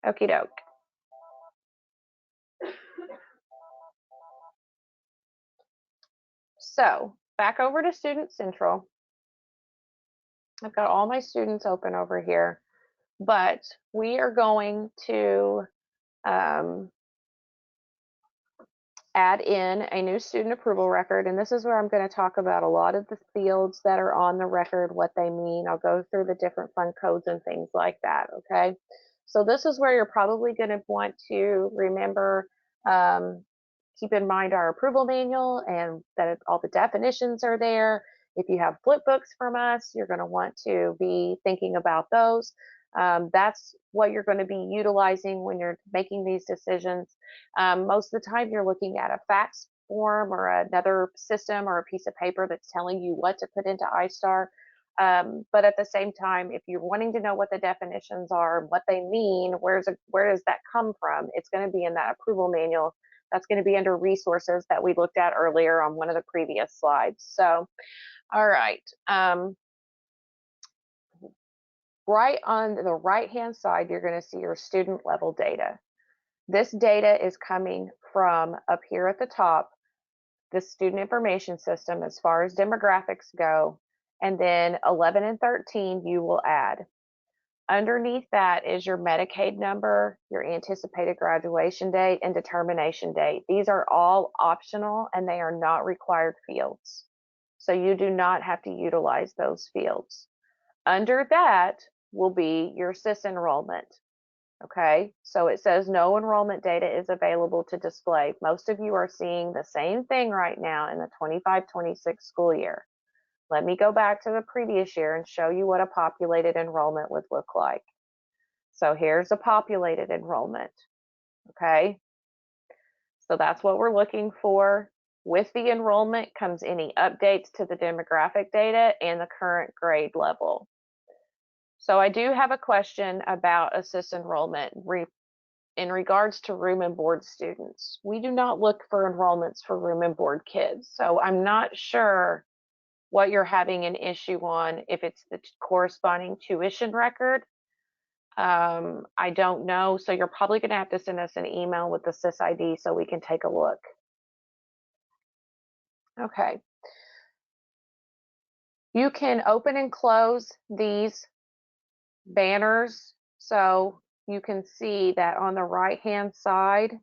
Okie doke. So back over to Student Central. I've got all my students open over here, but we are going to add in a new student approval record. And this is where I'm going to talk about a lot of the fields that are on the record, what they mean. I'll go through the different fund codes and things like that. Okay. So this is where you're probably going to want to remember, keep in mind our approval manual and that all the definitions are there. If you have flip books from us, you're going to want to be thinking about those. That's what you're going to be utilizing when you're making these decisions. Most of the time, you're looking at a fax form or another system or a piece of paper that's telling you what to put into iStar. But at the same time, if you're wanting to know what the definitions are, what they mean, where does that come from? It's going to be in that approval manual. That's going to be under resources that we looked at earlier on one of the previous slides. So, all right. Right on the right-hand side, you're going to see your student level data. This data is coming from up here at the top, the student information system as far as demographics go, and then 11 and 13 you will add. Underneath that is your Medicaid number, your anticipated graduation date, and determination date. These are all optional and they are not required fields. So you do not have to utilize those fields. Under that will be your SIS enrollment. Okay, so it says no enrollment data is available to display. Most of you are seeing the same thing right now in the 25-26 school year. Let me go back to the previous year and show you what a populated enrollment would look like. So here's a populated enrollment. Okay, so that's what we're looking for. With the enrollment comes any updates to the demographic data and the current grade level. So I do have a question about SIS enrollment in regards to room and board students. We do not look for enrollments for room and board kids. So I'm not sure what you're having an issue on, if it's the corresponding tuition record. I don't know, so you're probably going to have to send us an email with the SysID so we can take a look. Okay. You can open and close these banners, so you can see that on the right hand side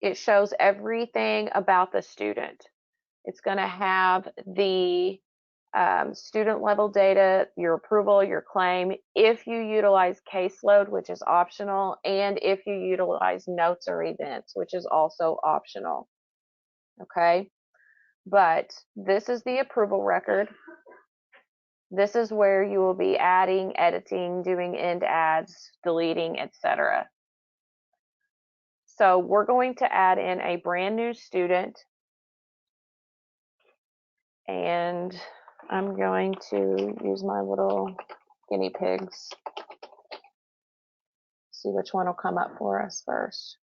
it shows everything about the student. It's going to have the student level data, your approval, your claim, if you utilize caseload, which is optional, and if you utilize notes or events, which is also optional. Okay, but this is the approval record. This is where you will be adding, editing, doing end ads, deleting, etc. So we're going to add in a brand new student, and I'm going to use my little guinea pigs. See which one will come up for us first.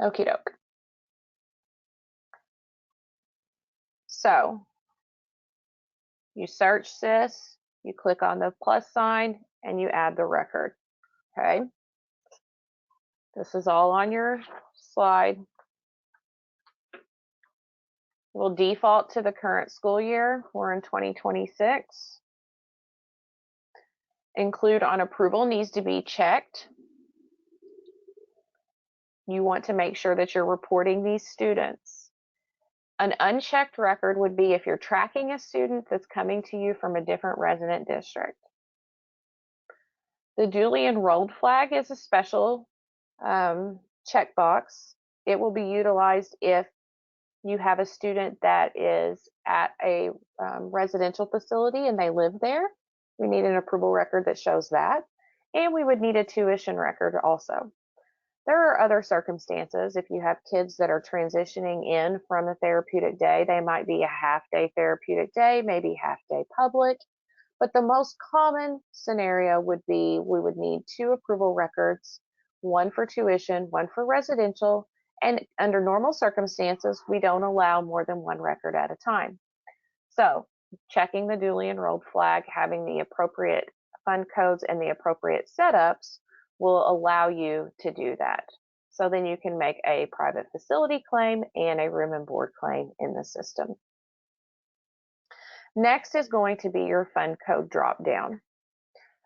Okie doke. So you search SYS, you click on the plus sign, and you add the record. Okay. This is all on your slide. We'll default to the current school year. We're in 2026. Include on approval needs to be checked. You want to make sure that you're reporting these students. An unchecked record would be if you're tracking a student that's coming to you from a different resident district. The duly enrolled flag is a special checkbox. It will be utilized if you have a student that is at a residential facility and they live there. We need an approval record that shows that. And we would need a tuition record also. There are other circumstances. If you have kids that are transitioning in from a therapeutic day, they might be a half-day therapeutic day, maybe half-day public. But the most common scenario would be we would need 2 approval records, one for tuition, one for residential, and under normal circumstances, we don't allow more than 1 record at a time. So checking the duly enrolled flag, having the appropriate fund codes and the appropriate setups will allow you to do that. So then you can make a private facility claim and a room and board claim in the system. Next is going to be your fund code drop down.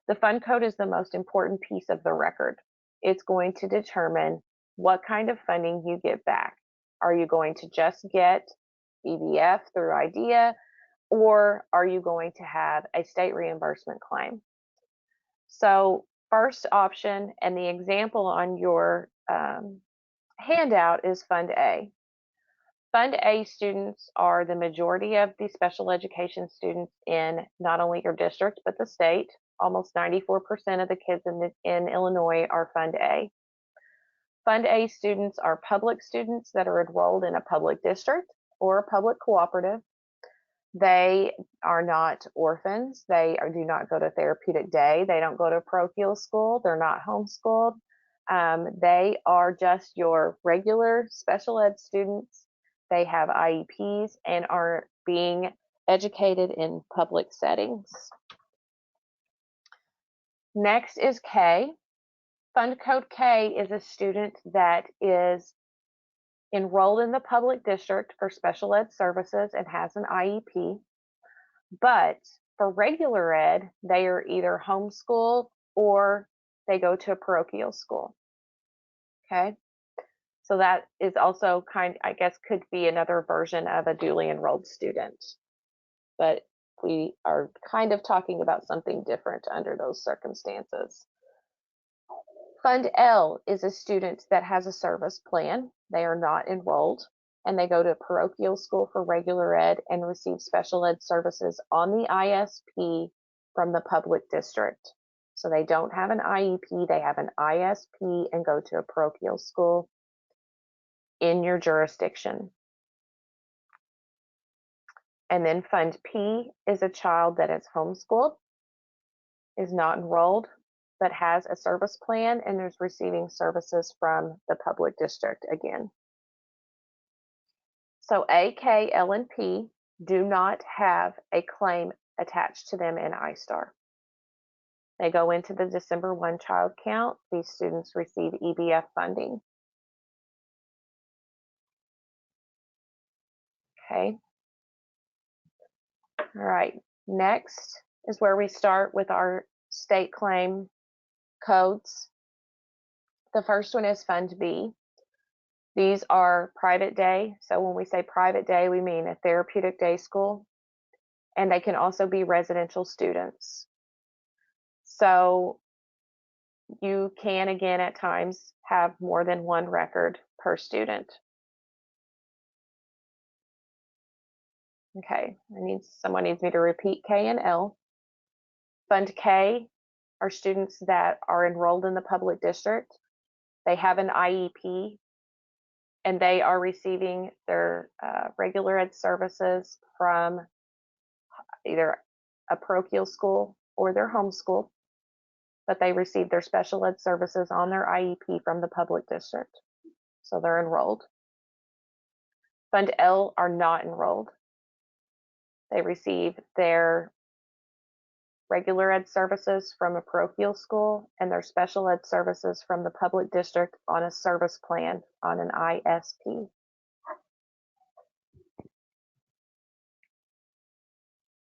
The fund code is the most important piece of the record. It's going to determine what kind of funding you get back. Are you going to just get BVF through IDEA, or are you going to have a state reimbursement claim? So first option, and the example on your handout is Fund A. Fund A students are the majority of the special education students in not only your district, but the state. Almost 94% of the kids in Illinois are Fund A. Fund A students are public students that are enrolled in a public district or a public cooperative. They are not orphans. They do not go to therapeutic day. They don't go to parochial school. They're not homeschooled. They are just your regular special ed students. They have IEPs and are being educated in public settings. Next is K. Fund code K is a student that is enrolled in the public district for special ed services and has an IEP. But for regular ed, they are either homeschooled or they go to a parochial school. Okay. So that is also I guess, could be another version of a duly enrolled student. But we are kind of talking about something different under those circumstances. Fund L is a student that has a service plan. They are not enrolled, and they go to parochial school for regular ed and receive special ed services on the ISP from the public district. So they don't have an IEP, they have an ISP and go to a parochial school in your jurisdiction. And then Fund P is a child that is homeschooled, is not enrolled, but has a service plan and is receiving services from the public district again. So A, K, L, and P do not have a claim attached to them in iStar. They go into the December 1 child count. These students receive EBF funding. Okay. All right. Next is where we start with our state claim codes. The first one is Fund B. These are private day. So when we say private day, we mean a therapeutic day school, and they can also be residential students. So you can, again, at times have more than one record per student. Okay, someone needs me to repeat K and L. Fund K are students that are enrolled in the public district. They have an IEP, and they are receiving their regular ed services from either a parochial school or their home school, but they receive their special ed services on their IEP from the public district. So they're enrolled. Fund L are not enrolled. They receive their regular ed services from a parochial school and their special ed services from the public district on a service plan on an ISP.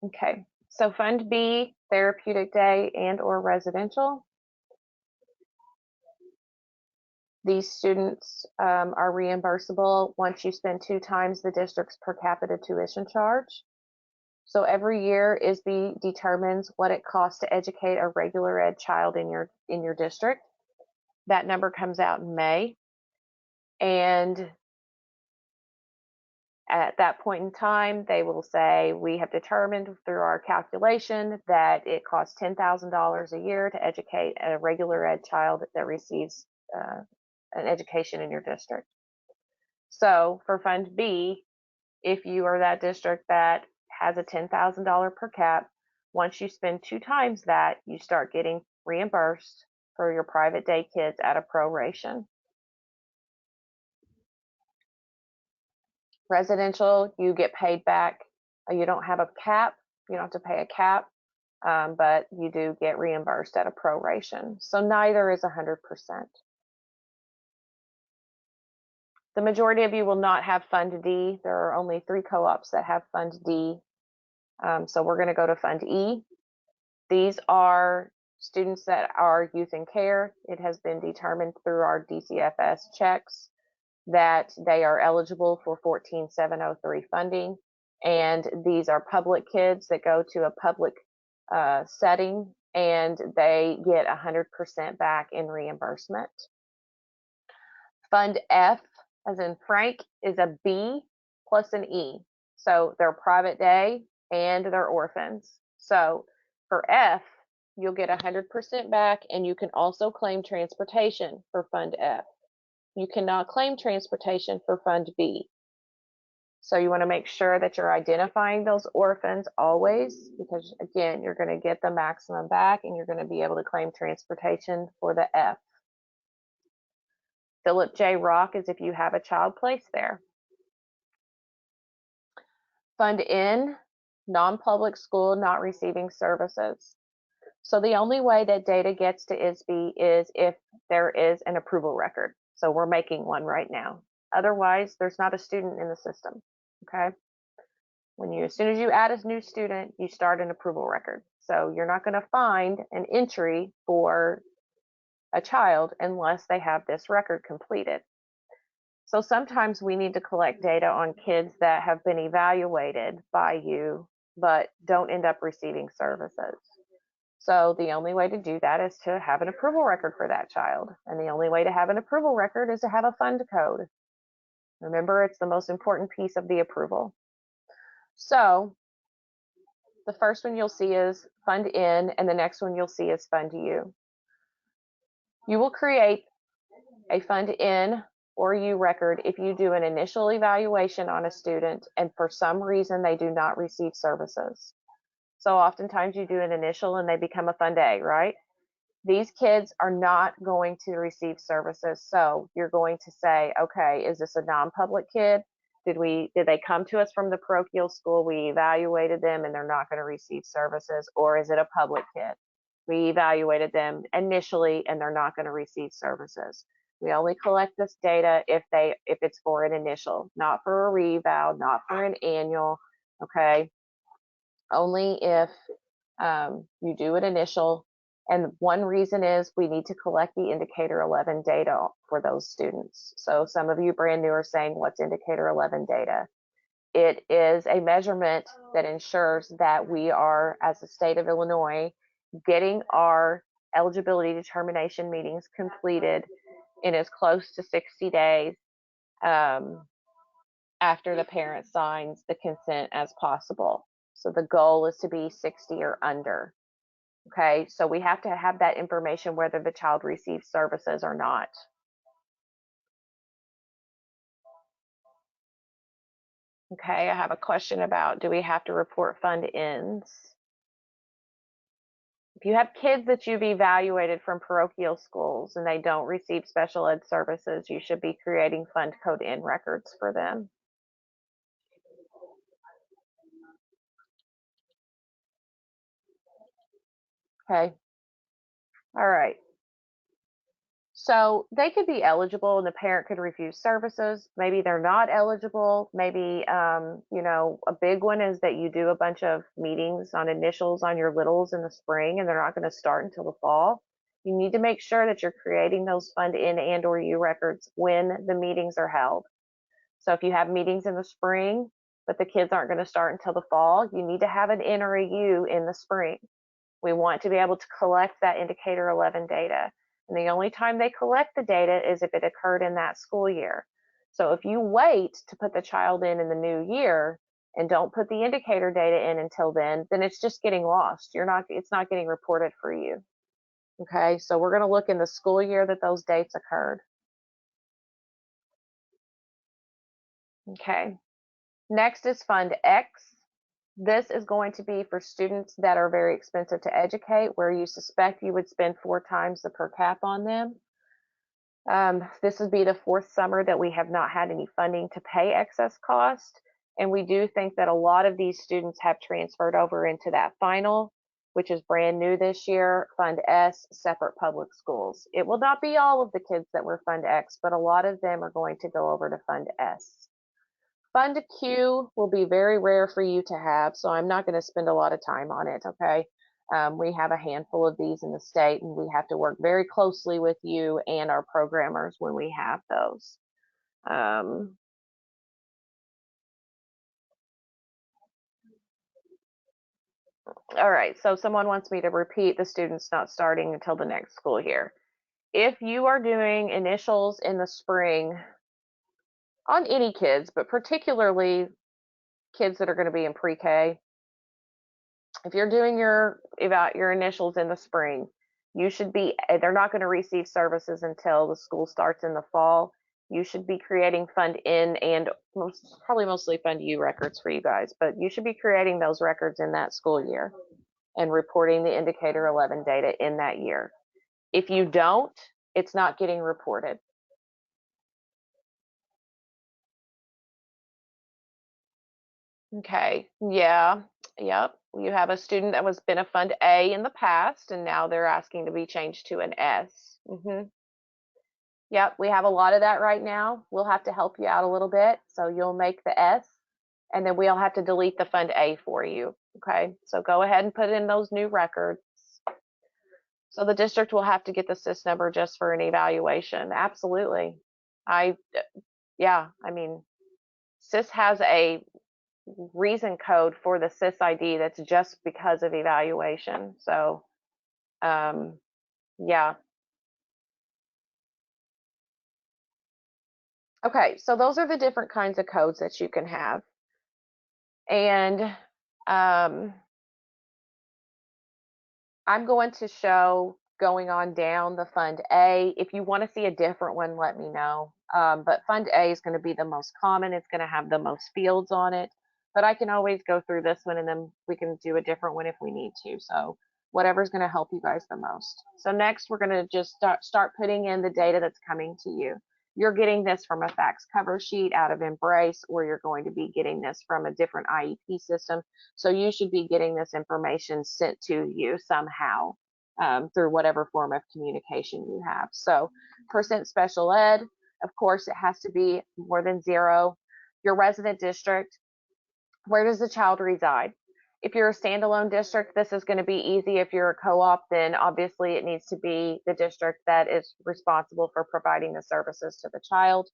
Okay, so Fund B, therapeutic day and or residential. These students are reimbursable once you spend 2 times the district's per capita tuition charge. So every year ISB determines what it costs to educate a regular ed child in your district. That number comes out in May, and at that point in time, they will say, we have determined through our calculation that it costs $10,000 a year to educate a regular ed child that receives an education in your district. So for Fund B, if you are that district that has a $10,000 per cap, once you spend 2 times that, you start getting reimbursed for your private day kids at a proration. Residential, you get paid back. You don't have a cap. You don't have to pay a cap, but you do get reimbursed at a proration. So neither is 100%. The majority of you will not have Fund D. There are only 3 co-ops that have Fund D. So we're going to go to Fund E. These are students that are youth in care. It has been determined through our DCFS checks that they are eligible for 14703 funding. And these are public kids that go to a public setting, and they get 100% back in reimbursement. Fund F, as in Frank, is a B plus an E. So they're private day and they're orphans. So for F, you'll get 100% back, and you can also claim transportation for Fund F. You cannot claim transportation for Fund B. So you want to make sure that you're identifying those orphans always, because again, you're going to get the maximum back and you're going to be able to claim transportation for the F. Philip J. Rock is if you have a child placed there. Fund N, non-public school not receiving services. So the only way that data gets to ISB is if there is an approval record. So we're making one right now. Otherwise, there's not a student in the system. Okay. As soon as you add a new student, you start an approval record. So you're not going to find an entry for a child unless they have this record completed. So sometimes we need to collect data on kids that have been evaluated by you, but don't end up receiving services. So the only way to do that is to have an approval record for that child. And the only way to have an approval record is to have a fund code. Remember, it's the most important piece of the approval. So the first one you'll see is Fund N, and the next one you'll see is Fund U. You will create a Fund N or U record if you do an initial evaluation on a student and for some reason they do not receive services. So oftentimes you do an initial and they become a Fund A, right? These kids are not going to receive services. So you're going to say, okay, is this a non-public kid? Did they come to us from the parochial school? We evaluated them and they're not going to receive services, or is it a public kid? We evaluated them initially and they're not going to receive services. We only collect this data if it's for an initial, not for a reval, not for an annual, okay? Only if you do an initial. And one reason is we need to collect the indicator 11 data for those students. So some of you brand new are saying, what's indicator 11 data? It is a measurement that ensures that we are, as the state of Illinois, getting our eligibility determination meetings completed in as close to 60 days after the parent signs the consent as possible. So the goal is to be 60 or under. Okay, so we have to have that information whether the child receives services or not. Okay, I have a question about, do we have to report fund ends? If you have kids that you've evaluated from parochial schools and they don't receive special ed services, you should be creating fund code end records for them. Okay. All right. So they could be eligible and the parent could refuse services. Maybe they're not eligible. Maybe, a big one is that you do a bunch of meetings on initials on your littles in the spring and they're not going to start until the fall. You need to make sure that you're creating those fund in and or U records when the meetings are held. So if you have meetings in the spring, but the kids aren't going to start until the fall, you need to have an N or a U in the spring. We want to be able to collect that indicator 11 data. And the only time they collect the data is if it occurred in that school year. So if you wait to put the child in the new year and don't put the indicator data in until then it's just getting lost. It's not getting reported for you. Okay, so we're going to look in the school year that those dates occurred. Okay, next is Fund X. This is going to be for students that are very expensive to educate, where you suspect you would spend 4 times the per cap on them. This would be the 4th summer that we have not had any funding to pay excess cost. And we do think that a lot of these students have transferred over into that final, which is brand new this year, Fund S, separate public schools. It will not be all of the kids that were Fund X, but a lot of them are going to go over to Fund S. Fund Q will be very rare for you to have, so I'm not going to spend a lot of time on it, okay? We have a handful of these in the state, and we have to work very closely with you and our programmers when we have those. All right, so someone wants me to repeat the students not starting until the next school year. If you are doing initials in the spring on any kids, but particularly kids that are going to be in pre-K, if you're doing your initials in the spring, they're not going to receive services until the school starts in the fall. You should be creating Fund N and probably mostly Fund U records for you guys, but you should be creating those records in that school year and reporting the indicator 11 data in that year. If you don't, it's not getting reported. Okay, yeah, yep. You have a student that was been a Fund A in the past, and now they're asking to be changed to an S. Yep, we have a lot of that right now. We'll have to help you out a little bit. So you'll make the S, and then we'll have to delete the Fund A for you. Okay, so go ahead and put in those new records. So the district will have to get the SIS number just for an evaluation. Absolutely. Yeah, I mean, SIS has a reason code for the SIS ID that's just because of evaluation. So, yeah. Okay, so those are the different kinds of codes that you can have. And I'm going to show going on down the Fund A. If you want to see a different one, let me know. But Fund A is going to be the most common. It's going to have the most fields on it. But I can always go through this one and then we can do a different one if we need to. So whatever's going to help you guys the most. So next we're going to just start putting in the data that's coming to you. you're getting this from a fax cover sheet out of Embrace, or you're going to be getting this from a different IEP system. So you should be getting this information sent to you somehow through whatever form of communication you have. So percent special ed, of course, it has to be more than 0. Your resident district, where does the child reside? If you're a standalone district, this is going to be easy. If you're a co-op, then obviously it needs to be the district that is responsible for providing the services to the child.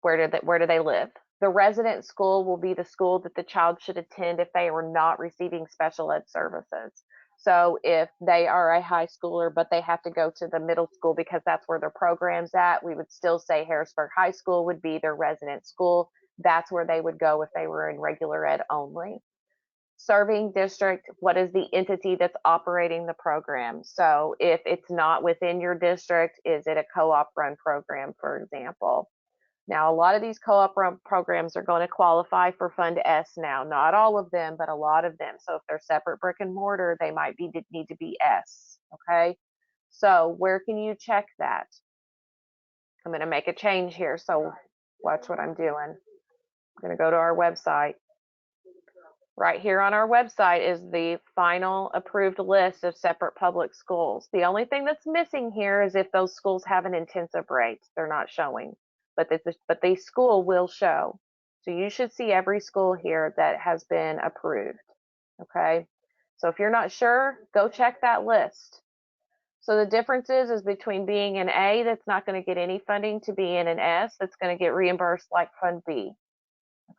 Where do they live? The resident school will be the school that the child should attend if they are not receiving special ed services. So if they are a high schooler, but they have to go to the middle school because that's where their program's at, we would still say Harrisburg High School would be their resident school. That's where they would go if they were in regular ed only. Serving district, what is the entity that's operating the program? So if it's not within your district, is it a co-op run program, for example? Now, a lot of these co-op run programs are going to qualify for Fund S now. Not all of them, but a lot of them. So if they're separate brick and mortar, they might need to be S, okay? So where can you check that? I'm going to make a change here, so watch what I'm doing. I'm going to go to our website. Right here on our website is the final approved list of separate public schools. The only thing that's missing here is if those schools have an intensive rate. They're not showing, but the school will show. So you should see every school here that has been approved, okay? So if you're not sure, go check that list. So the difference is between being an A that's not going to get any funding to being an S that's going to get reimbursed like Fund B.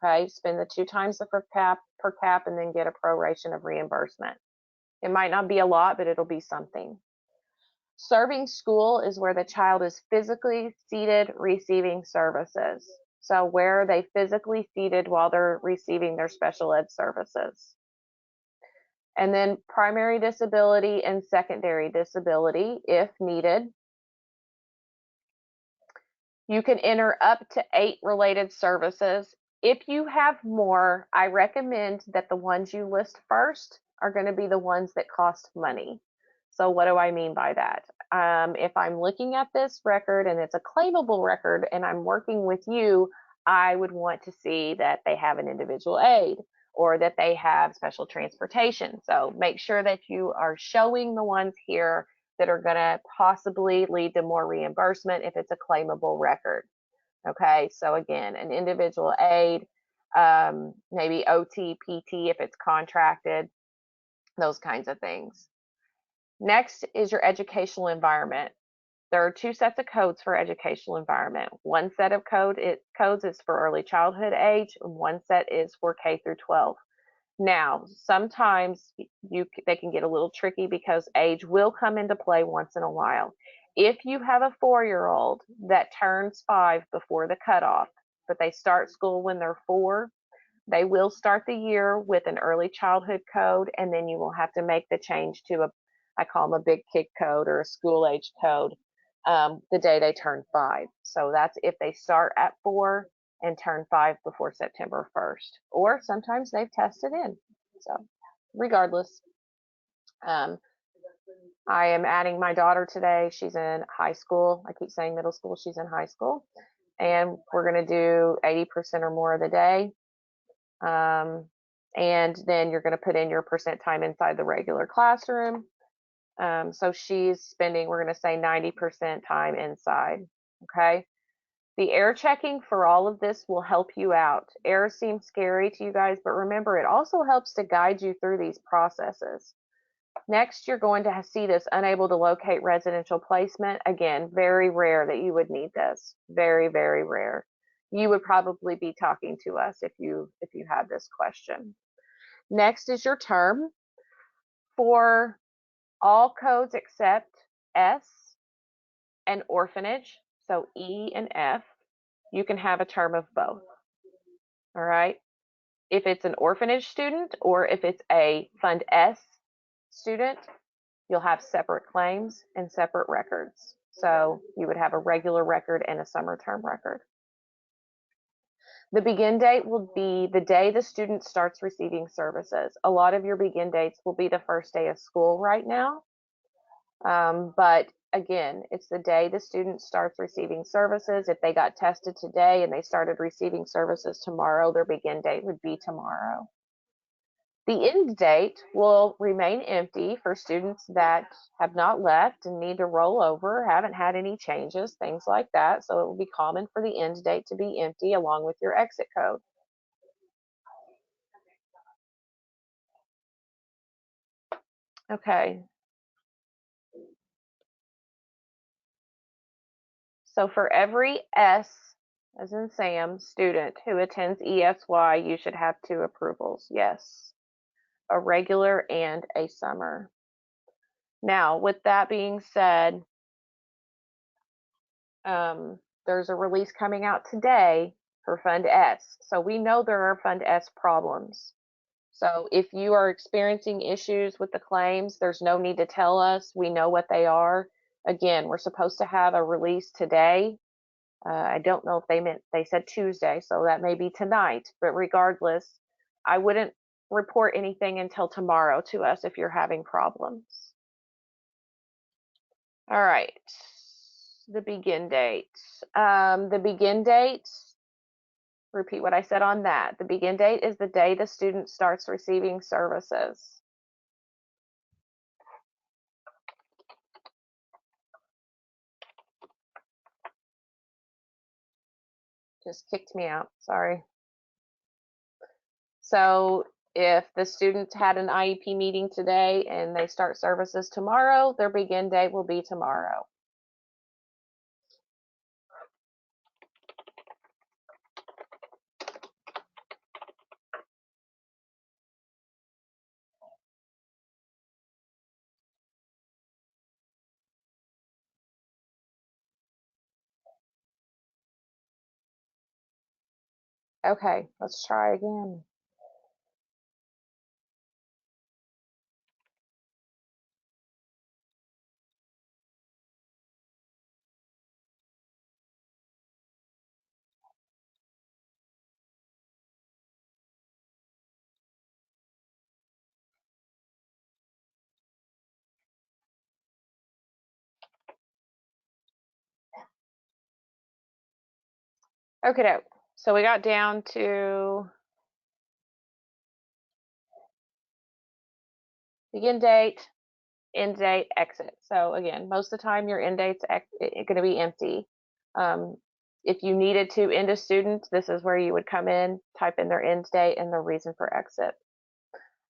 Okay, spend the 2 times the per cap and then get a proration of reimbursement. It might not be a lot, but it'll be something. Serving school is where the child is physically seated receiving services. So where are they physically seated while they're receiving their special ed services? And then primary disability and secondary disability, if needed. You can enter up to 8 related services. If you have more, I recommend that the ones you list first are going to be the ones that cost money. So what do I mean by that? If I'm looking at this record and it's a claimable record and I'm working with you, I would want to see that they have an individual aid or that they have special transportation. So make sure that you are showing the ones here that are going to possibly lead to more reimbursement if it's a claimable record. Okay, so again, an individual aid, maybe OT, PT if it's contracted, those kinds of things. Next is your educational environment. There are 2 sets of codes for educational environment. One set of codes is for early childhood age, and one set is for K through 12. Now, sometimes they can get a little tricky because age will come into play once in a while. If you have a 4-year-old that turns 5 before the cutoff, but they start school when they're 4, they will start the year with an early childhood code, and then you will have to make the change to I call them a big kid code or a school age code, the day they turn 5. So that's if they start at 4 and turn 5 before September 1st, or sometimes they've tested in. So regardless, I am adding my daughter today. She's in high school. I keep saying middle school. She's in high school, and we're going to do 80% or more of the day. And then you're going to put in your percent time inside the regular classroom. So she's spending, we're going to say 90% time inside. Okay. The air checking for all of this will help you out. Air seems scary to you guys, but remember, it also helps to guide you through these processes. Next, you're going to see this unable to locate residential placement. Again, very rare that you would need this. Very, very rare. You would probably be talking to us if you had this question. Next is your term. For all codes except S and orphanage, so E and F, you can have a term of both. All right. If it's an orphanage student or if it's a Fund S student, you'll have separate claims and separate records. So you would have a regular record and a summer term record. The begin date will be the day the student starts receiving services. A lot of your begin dates will be the first day of school right now. But again, it's the day the student starts receiving services. If they got tested today and they started receiving services tomorrow, their begin date would be tomorrow. The end date will remain empty for students that have not left and need to roll over, haven't had any changes, things like that. So it will be common for the end date to be empty along with your exit code. Okay. So for every S, as in Sam, student who attends ESY, you should have 2 approvals. Yes, a regular and a summer. Now, with that being said, there's a release coming out today for Fund S. So we know there are Fund S problems. So if you are experiencing issues with the claims, there's no need to tell us. We know what they are. Again, we're supposed to have a release today. I don't know if they said Tuesday, so that may be tonight. But regardless, I wouldn't report anything until tomorrow to us if you're having problems. All right, the begin date. The begin date, repeat what I said on that. The begin date is the day the student starts receiving services. Just kicked me out, sorry. So if the student had an IEP meeting today and they start services tomorrow, their begin date will be tomorrow. Okay, let's try again. Okay, so we got down to begin date, end date, exit. So again, most of the time your end date's going to be empty. If you needed to end a student, this is where you would come in, type in their end date and the reason for exit.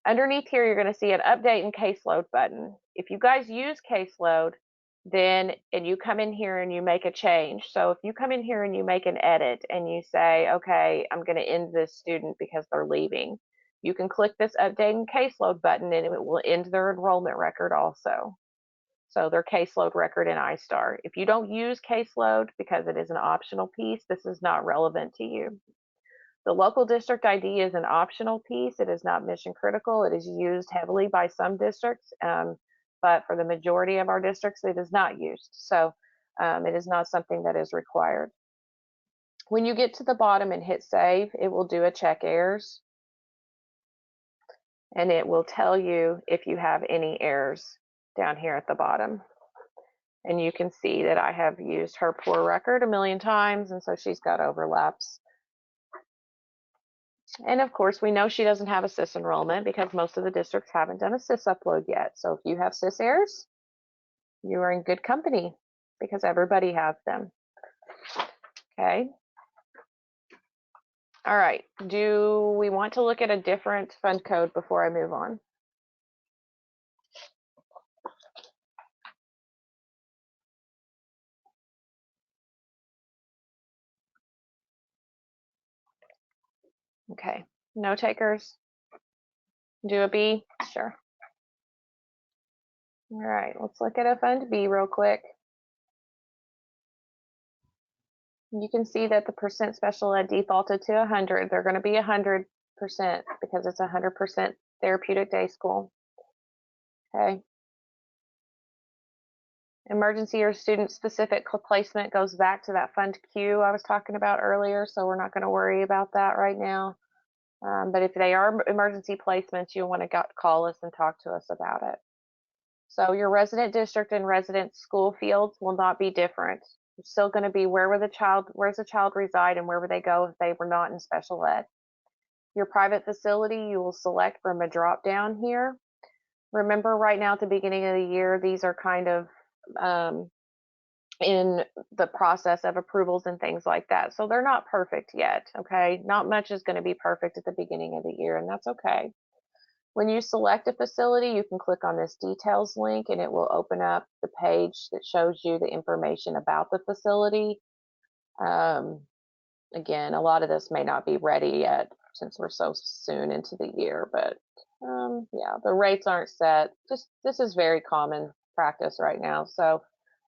Underneath here, you're going to see an update and caseload button. If you guys use caseload, then and you come in here and you make a change. So if you come in here and you make an edit and you say, okay, I'm going to end this student because they're leaving, you can click this update and caseload button and it will end their enrollment record also. So their caseload record in iStar. If you don't use caseload because it is an optional piece, this is not relevant to you. The local district ID is an optional piece. It is not mission critical. It is used heavily by some districts, but for the majority of our districts, it is not used. So it is not something that is required. When you get to the bottom and hit save, it will do a check errors. And it will tell you if you have any errors down here at the bottom. And you can see that I have used her poor record a million times, and so she's got overlaps. And of course, we know she doesn't have a SIS enrollment because most of the districts haven't done a SIS upload yet. So if you have SIS errors, you are in good company because everybody has them. Okay. All right. Do we want to look at a different fund code before I move on? Okay. No takers? Do a B? Sure. All right. Let's look at a fund B real quick. You can see that the percent special ed defaulted to 100. They're going to be 100% because it's 100% therapeutic day school. Okay. Emergency or student specific placement goes back to that fund Q I was talking about earlier, so we're not going to worry about that right now. But if they are emergency placements, you'll want to call us and talk to us about it. So your resident district and resident school fields will not be different. It's still going to be where's the child reside and where would they go if they were not in special ed. Your private facility, you will select from a drop down here. Remember, right now at the beginning of the year, these are kind of in the process of approvals and things like that. So they're not perfect yet, okay? Not much is going to be perfect at the beginning of the year, and that's okay. When you select a facility, you can click on this details link and it will open up the page that shows you the information about the facility. Again, a lot of this may not be ready yet since we're so soon into the year, but yeah, the rates aren't set. This is very common practice right now. So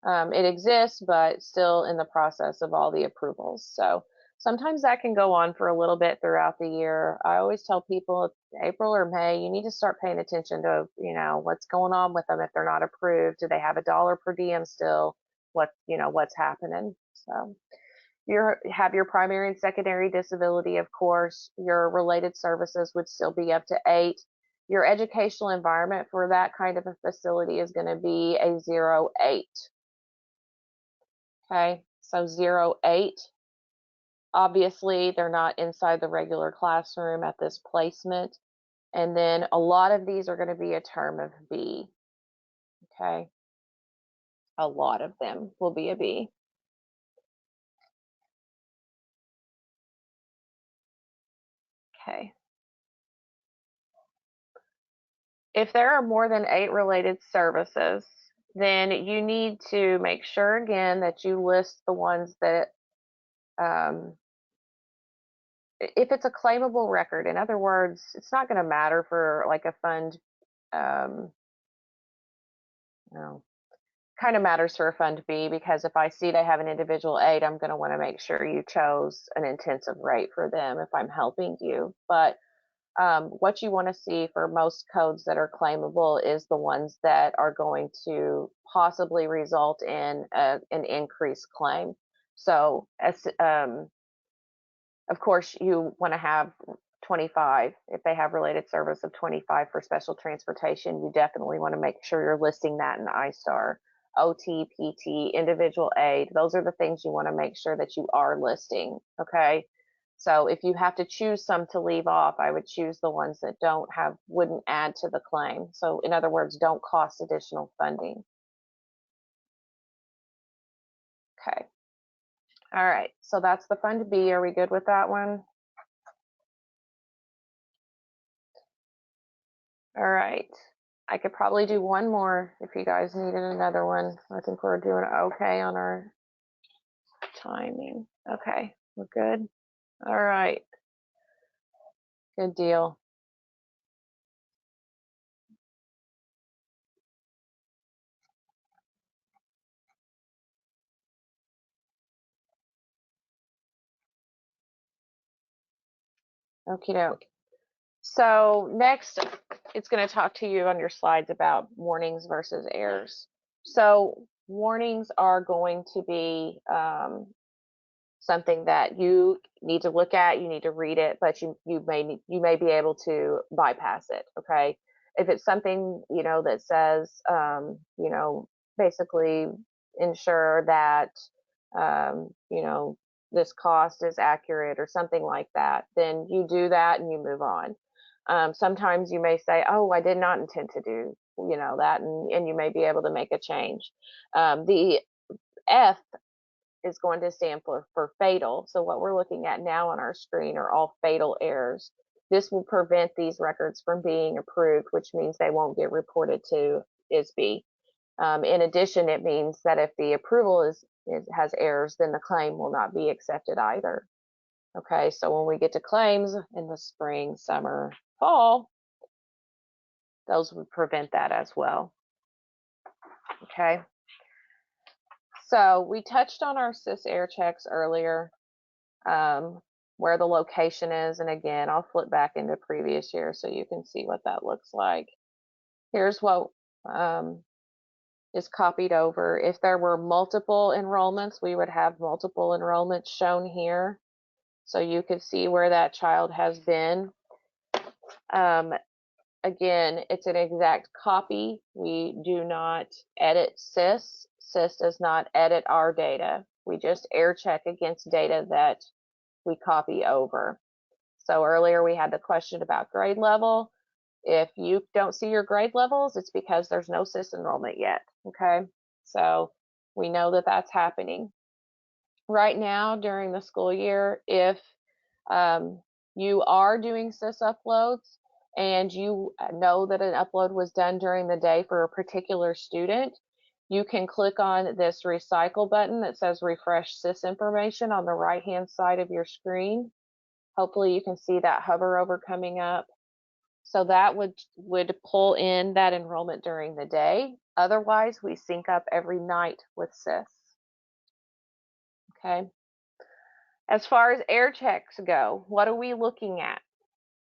it exists, but still in the process of all the approvals. So sometimes that can go on for a little bit throughout the year. I always tell people April or May, you need to start paying attention to, what's going on with them if they're not approved. Do they have $1 per diem still? What's happening? So you have your primary and secondary disability, of course. Your related services would still be up to 8. Your educational environment for that kind of a facility is going to be a 0-8. Okay, so 0-8. Obviously, they're not inside the regular classroom at this placement. And then a lot of these are going to be a term of B. Okay, a lot of them will be a B. Okay. If there are more than 8 related services, then you need to make sure again that you list the ones that, if it's a claimable record, in other words, it's not going to matter for like a fund, kind of matters for a fund B, because if I see they have an individual aid, I'm going to want to make sure you chose an intensive rate for them if I'm helping you. But what you want to see for most codes that are claimable is the ones that are going to possibly result in an increased claim. So, of course, you want to have 25. If they have related service of 25 for special transportation, you definitely want to make sure you're listing that in iStar. OT, PT, individual aid, those are the things you want to make sure that you are listing, okay? So if you have to choose some to leave off, I would choose the ones that wouldn't add to the claim. So in other words, don't cost additional funding. Okay. All right, so that's the Fund B. Are we good with that one? All right. I could probably do one more if you guys needed another one. I think we're doing okay on our timing. Okay, we're good. All right. Good deal. Okie doke. So next, it's going to talk to you on your slides about warnings versus errors. So warnings are going to be something that you need to look at, you need to read it, but you may be able to bypass it. Okay, if it's something that says basically ensure that this cost is accurate or something like that, then you do that and you move on. Sometimes you may say, oh, I did not intend to do that, and you may be able to make a change. The F is going to stand for fatal. So what we're looking at now on our screen are all fatal errors. This will prevent these records from being approved, which means they won't get reported to ISB. In addition, it means that if the approval has errors, then the claim will not be accepted either. Okay, so when we get to claims in the spring, summer, fall, those would prevent that as well. Okay. So we touched on our SIS air checks earlier, where the location is. And again, I'll flip back into previous year so you can see what that looks like. Here's what is copied over. If there were multiple enrollments, we would have multiple enrollments shown here. So you could see where that child has been. again, it's an exact copy. We do not edit SIS. SIS does not edit our data. We just air check against data that we copy over. So earlier we had the question about grade level. If you don't see your grade levels, it's because there's no SIS enrollment yet, okay? So we know that that's happening. Right now during the school year, if you are doing SIS uploads and you know that an upload was done during the day for a particular student, you can click on this recycle button that says refresh SIS information on the right hand side of your screen. Hopefully you can see that hover over coming up. So that would pull in that enrollment during the day. Otherwise, we sync up every night with SIS. Okay. As far as air checks go, what are we looking at?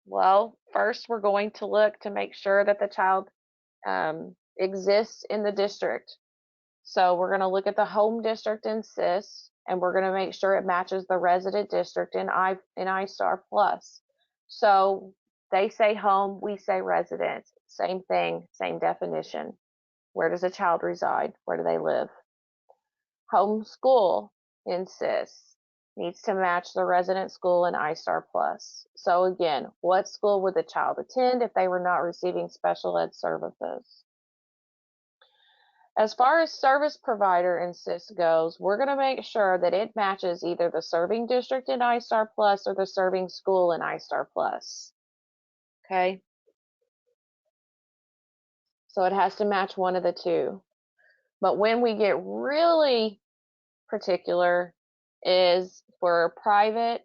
Well, first we're going to look to make sure that the child exists in the district. So we're going to look at the home district in SIS, and we're going to make sure it matches the resident district in iStar Plus. So they say home, we say resident. Same thing, same definition. Where does a child reside? Where do they live? Home school in SIS needs to match the resident school in iStar Plus. So again, what school would the child attend if they were not receiving special ed services? As far as service provider in SIS goes, we're going to make sure that it matches either the serving district in iStar Plus or the serving school in iStar Plus. Okay? So it has to match one of the two. But when we get really particular is for private,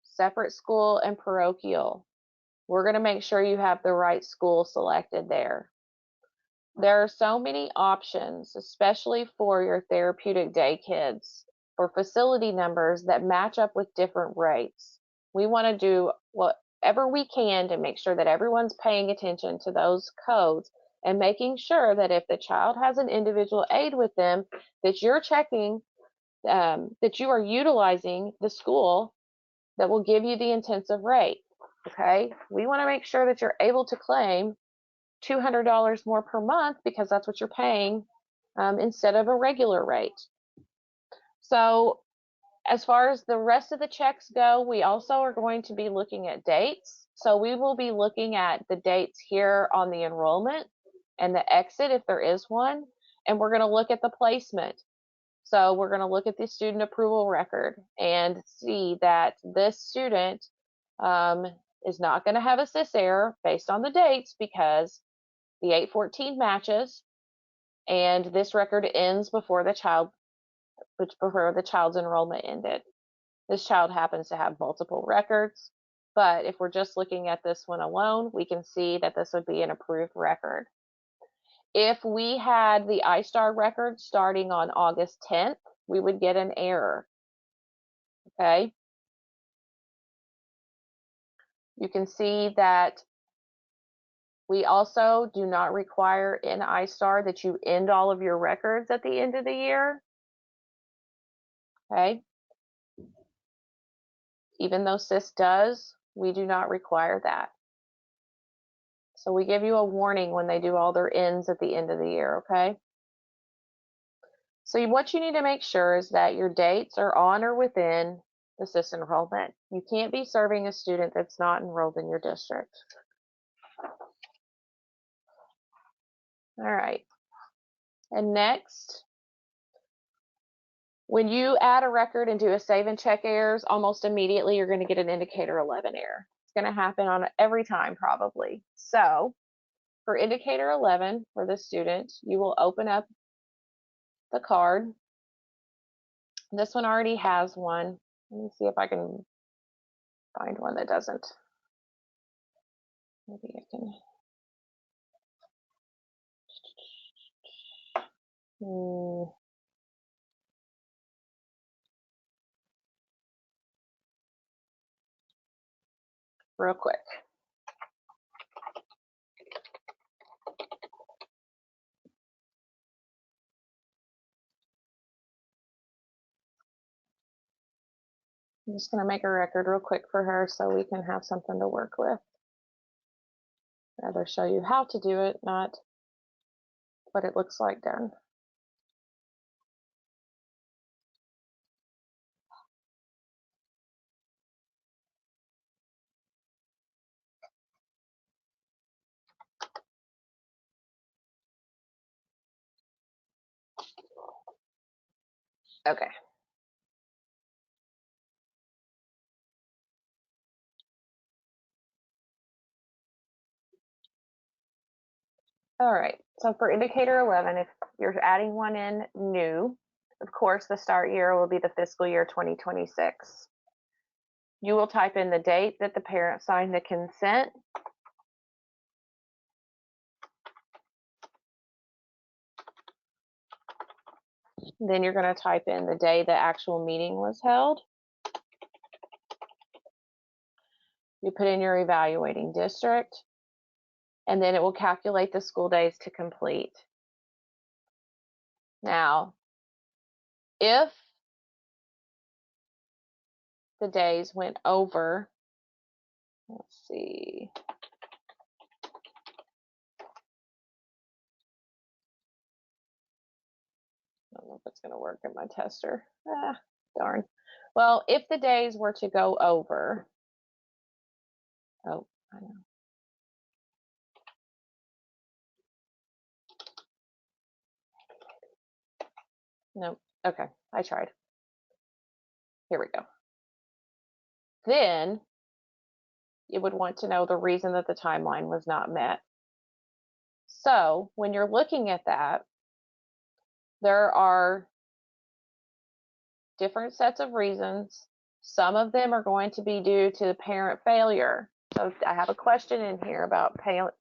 separate school, and parochial. We're going to make sure you have the right school selected there. There are so many options, especially for your therapeutic day kids, for facility numbers that match up with different rates. We want to do whatever we can to make sure that everyone's paying attention to those codes and making sure that if the child has an individual aid with them, that you're checking that you are utilizing the school that will give you the intensive rate. Okay, we want to make sure that you're able to claim $200 more per month because that's what you're paying instead of a regular rate. So as far as the rest of the checks go, we also are going to be looking at dates. So we will be looking at the dates here on the enrollment and the exit if there is one, and we're going to look at the placement. So we're going to look at the student approval record and see that this student is not going to have a SIS error based on the dates because the 814 matches and this record ends before the child's enrollment ended. This child happens to have multiple records, but if we're just looking at this one alone, we can see that this would be an approved record. If we had the iStar record starting on August 10th, we would get an error. Okay. You can see that we also do not require in iStar that you end all of your records at the end of the year. Okay. Even though SIS does, we do not require that. So we give you a warning when they do all their ends at the end of the year, okay? So what you need to make sure is that your dates are on or within the SIS enrollment. You can't be serving a student that's not enrolled in your district. All right. And next, when you add a record and do a save and check errors, almost immediately you're going to get an indicator 11 error. It's going to happen on every time probably. So for indicator 11 for the student, you will open up the card. This one already has one. Let me see if I can find one that doesn't. Maybe I can. Real quick. I'm just going to make a record real quick for her so we can have something to work with. rather show you how to do it, not what it looks like done. Okay. All right, so for indicator 11, if you're adding one in new, of course, the start year will be the fiscal year 2026. You will type in the date that the parent signed the consent. Then you're going to type in the day the actual meeting was held. You put in your evaluating district, and then it will calculate the school days to complete. Now, if the days went over, let's see, I don't know if it's going to work in my tester. Darn. Well, if the days were to go over, oh, I know. No, okay, I tried. Here we go. Then you would want to know the reason that the timeline was not met. So when you're looking at that, there are different sets of reasons. Some of them are going to be due to parent failure. So I have a question in here about parent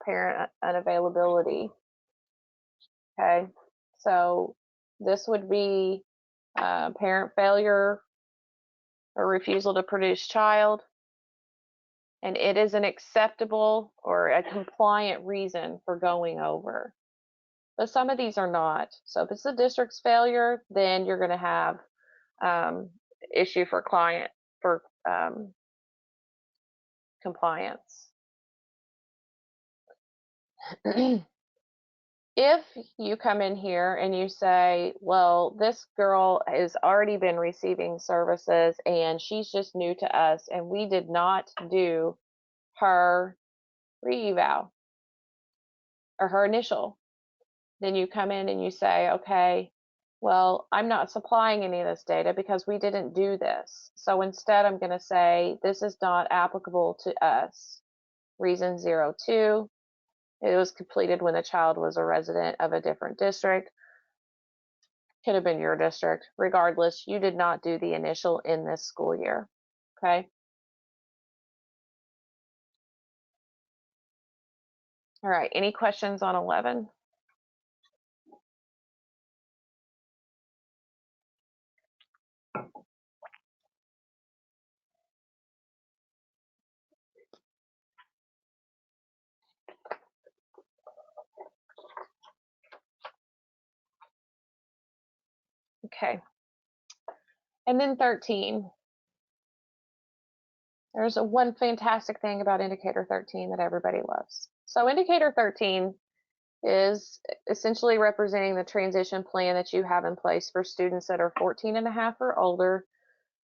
unavailability. Okay, so this would be parent failure or refusal to produce child, and it is an acceptable or a compliant reason for going over. But some of these are not. So if it's the district's failure, then you're going to have issue for client for compliance. If you come in here and you say, well, this girl has already been receiving services and she's just new to us and we did not do her re-eval or her initial, then you come in and you say, okay, well, I'm not supplying any of this data because we didn't do this. So instead, I'm going to say this is not applicable to us. Reason 02, it was completed when the child was a resident of a different district. Could have been your district. Regardless, you did not do the initial in this school year. Okay. All right. Any questions on 11? Okay. And then 13. There's one fantastic thing about indicator 13 that everybody loves. So indicator 13 is essentially representing the transition plan that you have in place for students that are 14 and a half or older,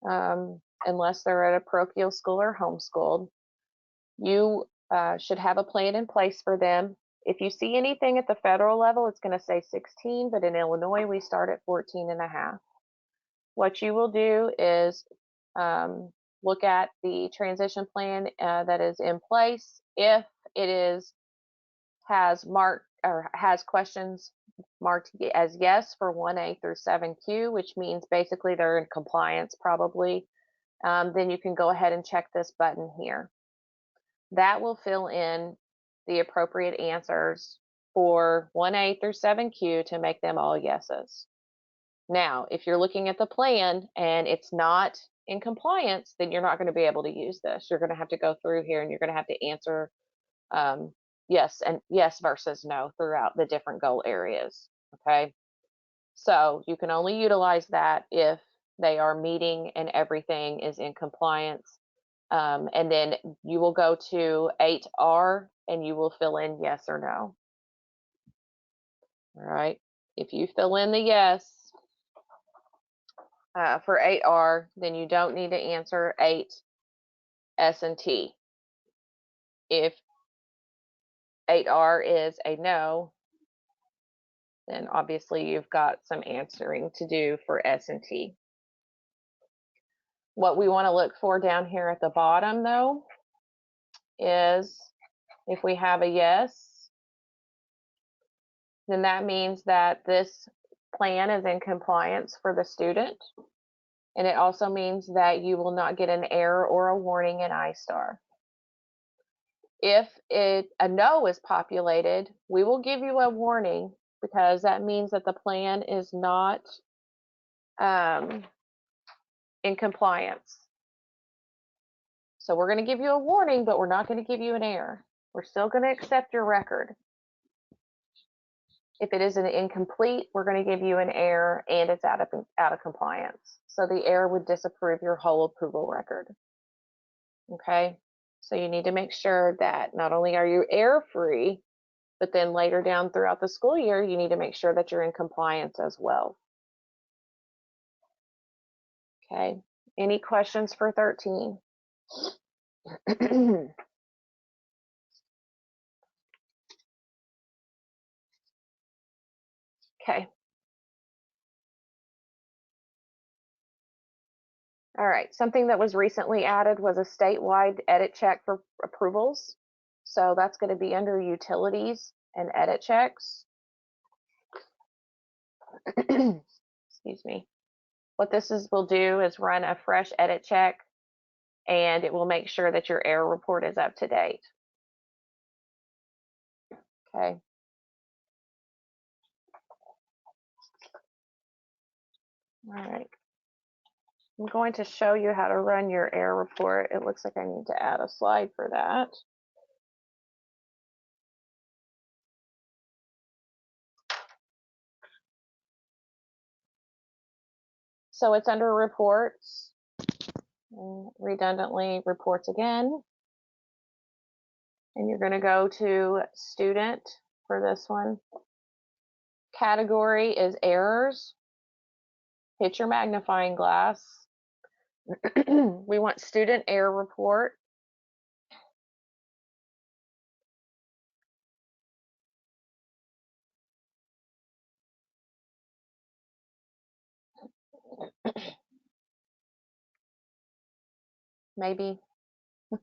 unless they're at a parochial school or homeschooled. You should have a plan in place for them. If you see anything at the federal level, it's going to say 16, but in Illinois, we start at 14 and a half. What you will do is look at the transition plan that is in place. If it has marked or has questions marked as yes for 1A through 7Q, which means basically they're in compliance probably, then you can go ahead and check this button here. That will fill in the appropriate answers for 1A through 7Q to make them all yeses. Now, if you're looking at the plan and it's not in compliance, then you're not going to be able to use this. You're going to have to go through here and you're going to have to answer yes and yes versus no throughout the different goal areas. Okay. So you can only utilize that if they are meeting and everything is in compliance. And then you will go to 8R and you will fill in yes or no. All right. If you fill in the yes for 8R, then you don't need to answer 8S and T. If 8R is a no, then obviously you've got some answering to do for S and T. What we want to look for down here at the bottom, though, is if we have a yes, then that means that this plan is in compliance for the student. And it also means that you will not get an error or a warning in iStar. If a no is populated, we will give you a warning because that means that the plan is not in compliance. So we're going to give you a warning, but we're not going to give you an error. We're still going to accept your record. If it is an incomplete, we're going to give you an error and it's out of compliance. So the error would disapprove your whole approval record. Okay, so you need to make sure that not only are you error-free, but then later down throughout the school year, you need to make sure that you're in compliance as well. Okay, any questions for 13? Okay. All right, something that was recently added was a statewide edit check for approvals. So that's going to be under utilities and edit checks. Excuse me. What this will do is run a fresh edit check and it will make sure that your error report is up to date. Okay. All right. I'm going to show you how to run your error report. It looks like I need to add a slide for that. So it's under reports, and redundantly reports again. And you're going to go to student for this one. Category is errors. Hit your magnifying glass. We want student error report. Maybe. Of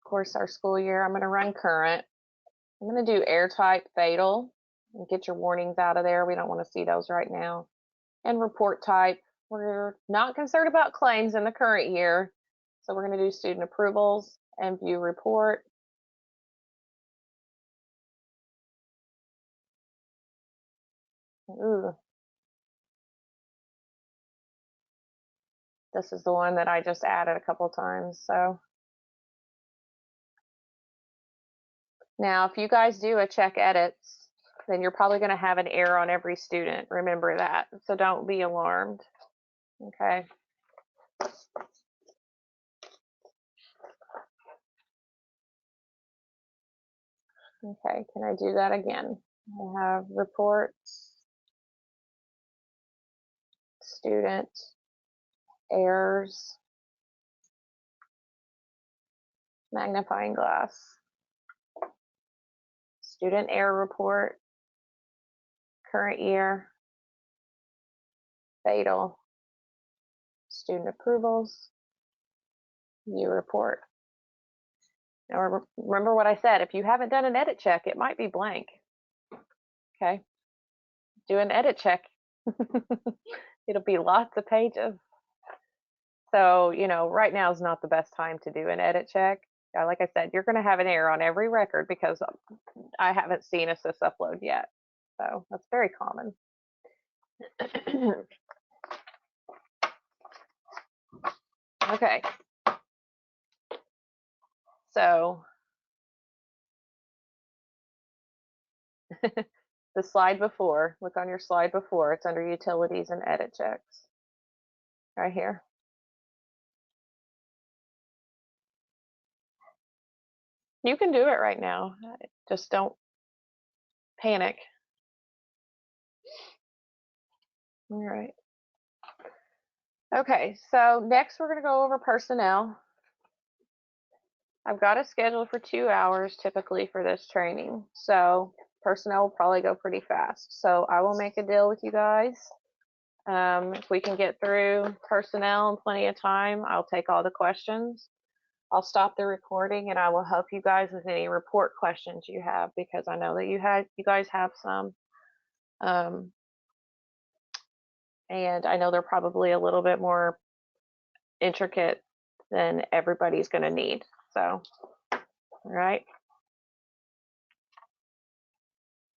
course, our school year, I'm going to run current. I'm going to do air type fatal and get your warnings out of there. We don't want to see those right now. And report type, we're not concerned about claims in the current year. So we're going to do student approvals and view report. Ooh. This is the one that I just added a couple times. So now if you guys do a check edits, then you're probably going to have an error on every student. Remember that. So don't be alarmed. Okay. Okay, can I do that again? I have reports, student, errors, magnifying glass, student error report, current year, fatal, student approvals, view report. Now remember what I said, if you haven't done an edit check, it might be blank. Okay, do an edit check. It'll be lots of pages. So, you know, right now is not the best time to do an edit check. Like I said, you're going to have an error on every record because I haven't seen a sys upload yet. So that's very common. Okay. So The slide before, look on your slide before, it's under utilities and edit checks. Right here. You can do it right now. Just don't panic. All right. Okay, so next we're going to go over personnel. I've got it scheduled for 2 hours typically for this training. So personnel will probably go pretty fast. So I will make a deal with you guys. If we can get through personnel in plenty of time, I'll take all the questions. I'll stop the recording and I will help you guys with any report questions you have, because I know that you guys have some. And I know they're probably a little bit more intricate than everybody's going to need. So, all right.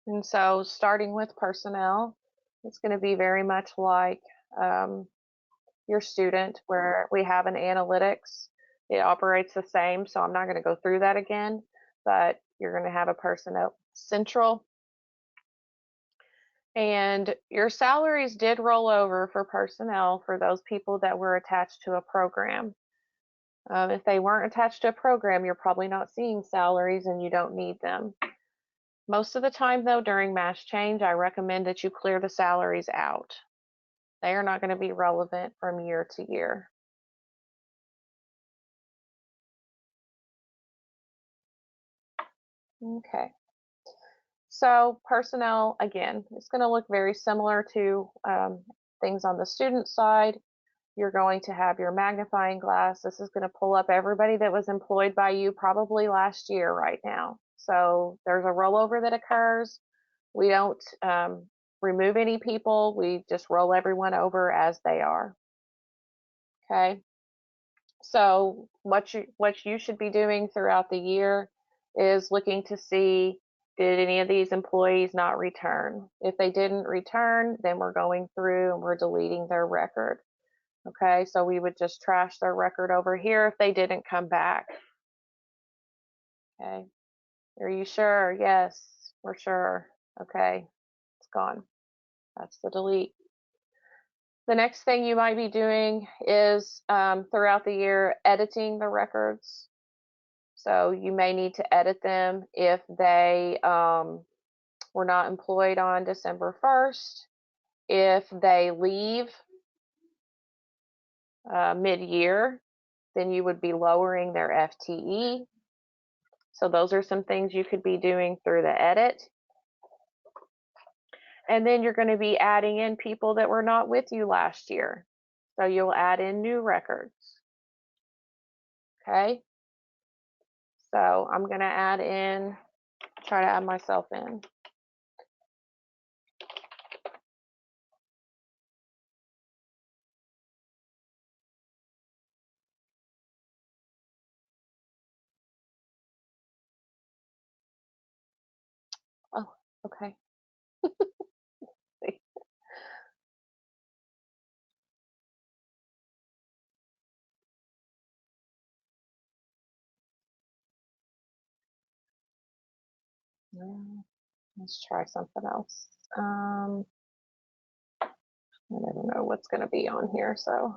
And so starting with personnel, it's going to be very much like your student, where we have an analytics. It operates the same, so I'm not going to go through that again, but you're going to have a personnel central. And your salaries did roll over for personnel for those people that were attached to a program. If they weren't attached to a program, you're probably not seeing salaries and you don't need them. Most of the time, though, during mass change, I recommend that you clear the salaries out. They are not going to be relevant from year to year. Okay. So personnel, again, it's going to look very similar to things on the student side. You're going to have your magnifying glass. This is going to pull up everybody that was employed by you probably last year right now. So there's a rollover that occurs. We don't remove any people. We just roll everyone over as they are. Okay. So what you should be doing throughout the year is looking to see, did any of these employees not return? If they didn't return, then we're going through and we're deleting their record. Okay, so we would just trash their record over here if they didn't come back. Okay, are you sure? Yes, we're sure. Okay, it's gone. That's the delete. The next thing you might be doing is throughout the year editing the records. So you may need to edit them if they were not employed on December 1st, if they leave mid-year, then you would be lowering their FTE. So those are some things you could be doing through the edit. And then you're going to be adding in people that were not with you last year. So you'll add in new records. Okay. So I'm going to try to add myself in. Oh, okay. Let's try something else. I never know what's going to be on here, so.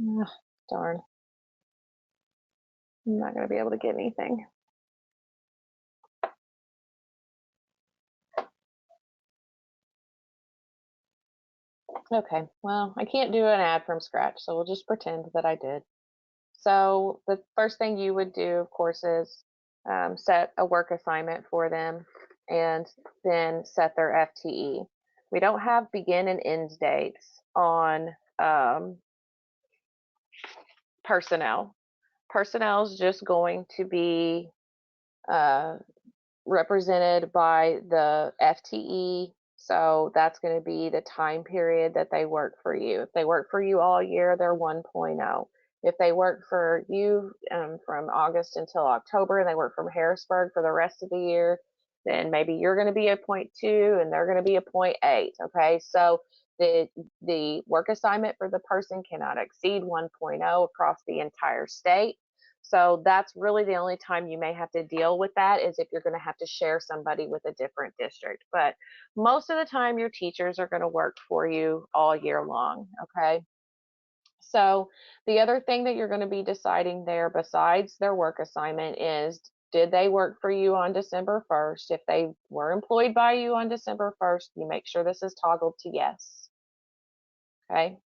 Ugh, darn. I'm not going to be able to get anything. Okay, well, I can't do an ad from scratch, so we'll just pretend that I did. So the first thing you would do, of course, is set a work assignment for them and then set their FTE. We don't have begin and end dates on personnel. Personnel is just going to be represented by the FTE. So that's going to be the time period that they work for you. If they work for you all year, they're 1.0. If they work for you from August until October and they work from Harrisburg for the rest of the year, then maybe you're going to be a 0.2 and they're going to be a 0.8. Okay, so the work assignment for the person cannot exceed 1.0 across the entire state. So that's really the only time you may have to deal with that, is if you're going to have to share somebody with a different district. But most of the time your teachers are going to work for you all year long. Okay. So the other thing that you're going to be deciding there besides their work assignment is, did they work for you on December 1st? If they were employed by you on December 1st, you make sure this is toggled to yes. Okay.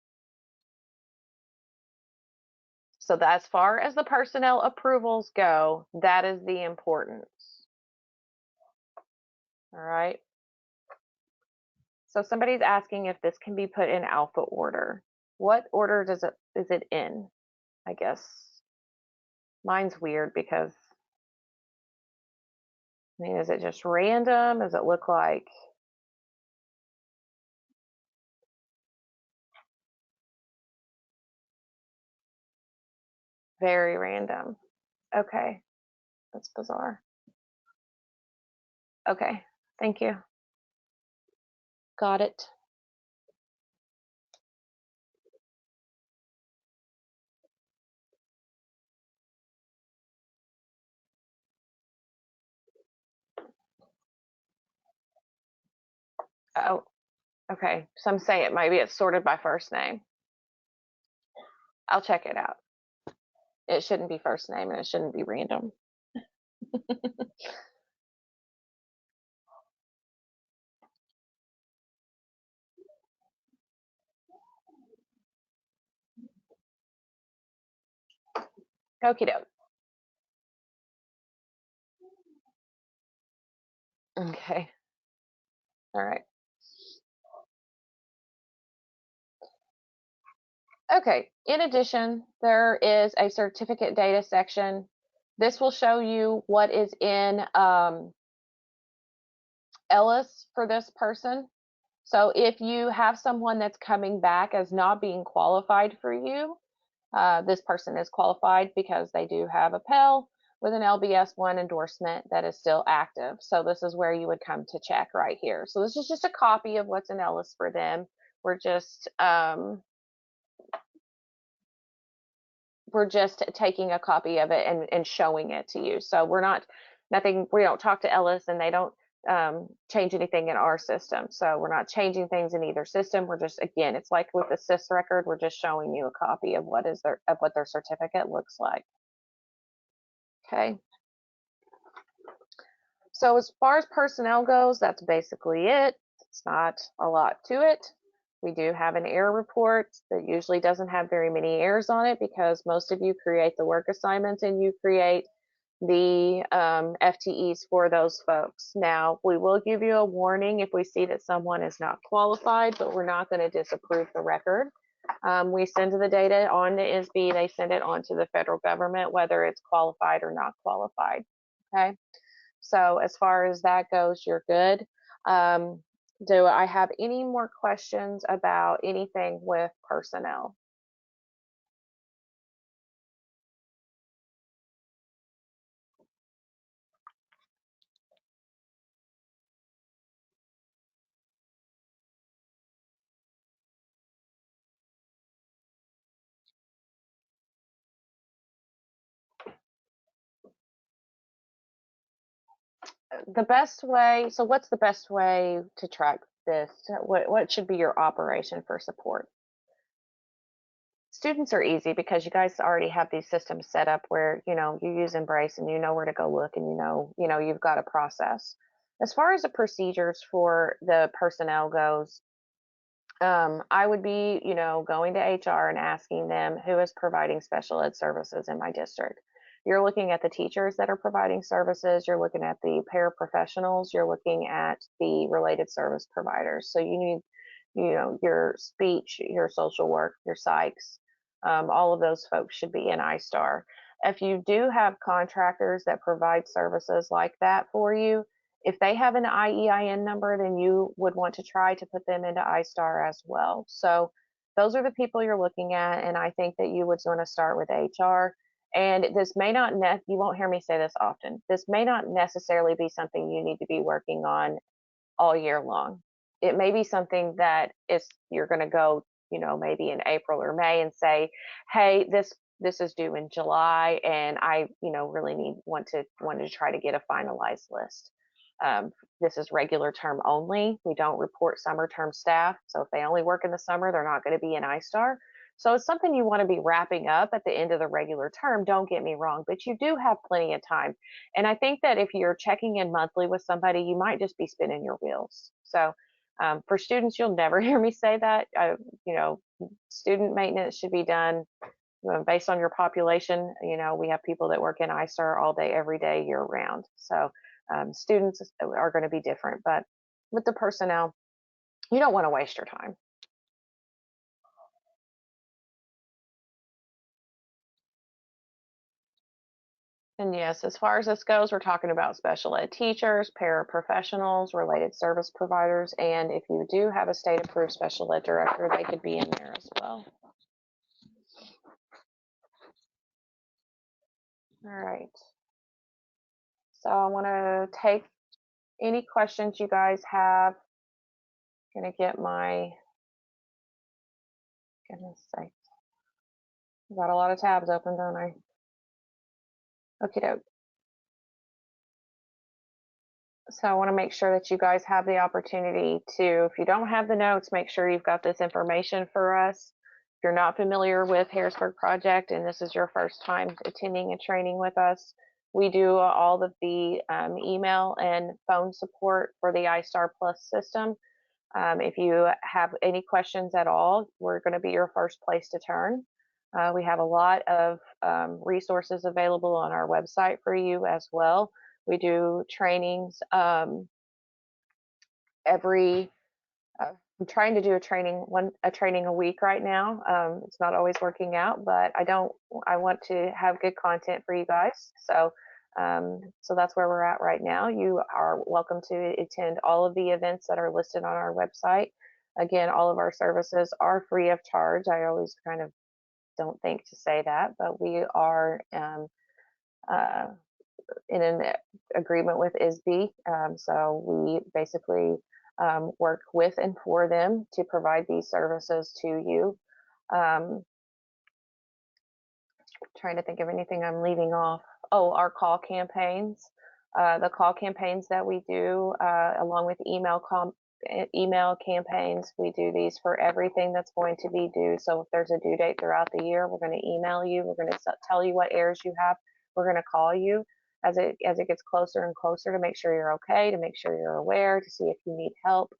So that, as far as the personnel approvals go, that is the importance. All right. So somebody's asking if this can be put in alpha order. What order is it in? I guess mine's weird because, I mean, is it just random? Does it look like very random? Okay, that's bizarre. Okay, thank you. Got it. Oh, okay. Some say it might be it's sorted by first name. I'll check it out. It shouldn't be first name and it shouldn't be random. Okie doke. Okay. All right. Okay. In addition, there is a certificate data section. This will show you what is in ELIS for this person. So if you have someone that's coming back as not being qualified for you, this person is qualified because they do have a Pell with an LBS 1 endorsement that is still active. So this is where you would come to check right here. So this is just a copy of what's in ELIS for them. We're just taking a copy of it and showing it to you. So we don't talk to ELIS and they don't change anything in our system. So we're not changing things in either system. We're just, again, it's like with the SIS record, we're just showing you a copy of what their certificate looks like. Okay. So as far as personnel goes, that's basically it. It's not a lot to it. We do have an error report that usually doesn't have very many errors on it because most of you create the work assignments and you create the FTEs for those folks. Now, we will give you a warning if we see that someone is not qualified, but we're not going to disapprove the record. We send the data on to ISB, they send it on to the federal government, whether it's qualified or not qualified. Okay. So as far as that goes, you're good. Do I have any more questions about anything with personnel? The best way, so what's the best way to track this? What should be your operation for support? Students are easy because you guys already have these systems set up where, you use Embrace and you know where to go look and you've got a process. As far as the procedures for the personnel goes, I would be, going to HR and asking them who is providing special ed services in my district. You're looking at the teachers that are providing services, you're looking at the paraprofessionals, you're looking at the related service providers. So you need, your speech, your social work, your psychs, all of those folks should be in iStar. If you do have contractors that provide services like that for you, if they have an IEIN number, then you would want to try to put them into iStar as well. So those are the people you're looking at, and I think that you would want to start with HR. And this may not, you won't hear me say this often, this may not necessarily be something you need to be working on all year long. It may be something that is you're going to go, maybe in April or May and say, "Hey, this is due in July, and I, really want to try to get a finalized list." This is regular term only. We don't report summer term staff, so if they only work in the summer, they're not going to be in iStar. So it's something you want to be wrapping up at the end of the regular term. Don't get me wrong, but you do have plenty of time. And I think that if you're checking in monthly with somebody, you might just be spinning your wheels. So for students, you'll never hear me say that. You know, student maintenance should be done based on your population. We have people that work in iStar all day, every day, year round. So students are going to be different, but with the personnel, you don't want to waste your time. And yes, as far as this goes, we're talking about special ed teachers, paraprofessionals, related service providers, and if you do have a state approved special ed director, they could be in there as well. All right. So I want to take any questions you guys have. Gonna get my, goodness sake, got a lot of tabs open, don't I? Okay, doke. So I want to make sure that you guys have the opportunity to, if you don't have the notes, make sure you've got this information for us. If you're not familiar with Harrisburg Project and this is your first time attending a training with us, we do all of the email and phone support for the iStar Plus system. If you have any questions at all, we're going to be your first place to turn. We have a lot of resources available on our website for you as well. We do trainings every. I'm trying to do a training a week right now. It's not always working out, but I want to have good content for you guys. So that's where we're at right now. You are welcome to attend all of the events that are listed on our website. Again, all of our services are free of charge. I always kind of don't think to say that, but we are uh, in an agreement with ISB. So we basically work with and for them to provide these services to you. Trying to think of anything I'm leaving off. Oh, our call campaigns. The call campaigns that we do, along with email campaigns, we do these for everything that's going to be due. So if there's a due date throughout the year, we're going to email you. We're going to tell you what errors you have. We're going to call you as it gets closer and closer to make sure you're okay, to make sure you're aware, to see if you need help.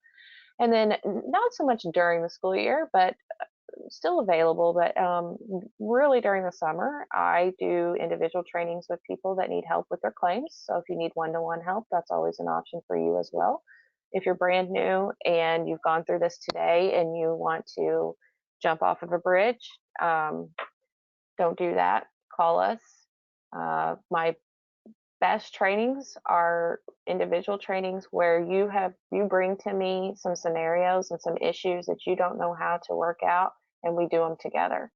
And then not so much during the school year, but still available, but really during the summer, I do individual trainings with people that need help with their claims. So if you need one-to-one help, that's always an option for you as well. If you're brand new and you've gone through this today and you want to jump off of a bridge, don't do that. Call us. My best trainings are individual trainings where you bring to me some scenarios and some issues that you don't know how to work out, and we do them together.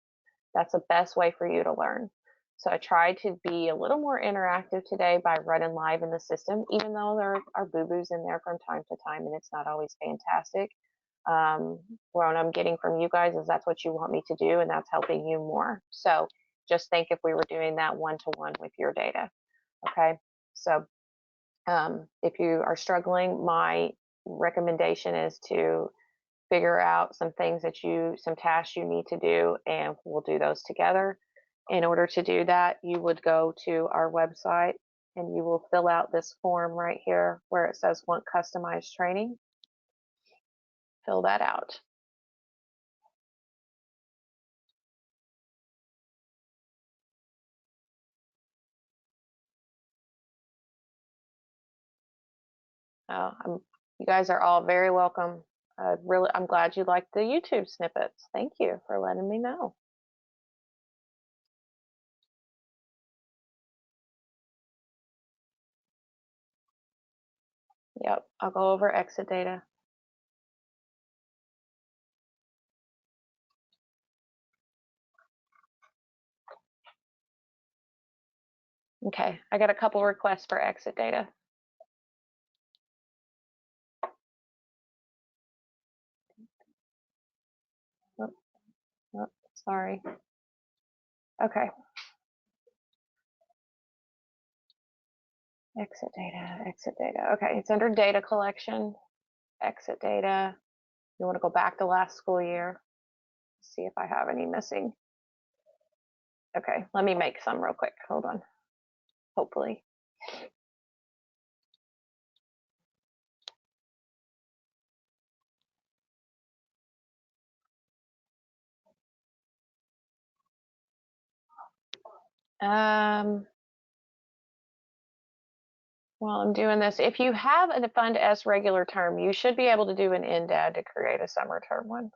That's the best way for you to learn. So I tried to be a little more interactive today by running live in the system, even though there are boo-boos in there from time to time and it's not always fantastic. What I'm getting from you guys is that's what you want me to do, and that's helping you more. So just think if we were doing that one-to-one with your data. Okay, so if you are struggling, my recommendation is to figure out some tasks you need to do, and we'll do those together. In order to do that, you would go to our website and you will fill out this form right here where it says want customized training. Fill that out. You guys are all very welcome. I'm glad you liked the YouTube snippets. Thank you for letting me know. Yep, I'll go over exit data. Okay, I got a couple requests for exit data. Oh, sorry. Okay. Exit data, exit data. Okay, it's under data collection, exit data. You want to go back to last school year, see if I have any missing. Okay, let me make some real quick. Hold on. Hopefully. While I'm doing this, if you have a Fund S regular term, you should be able to do an NDAD to create a summer term one.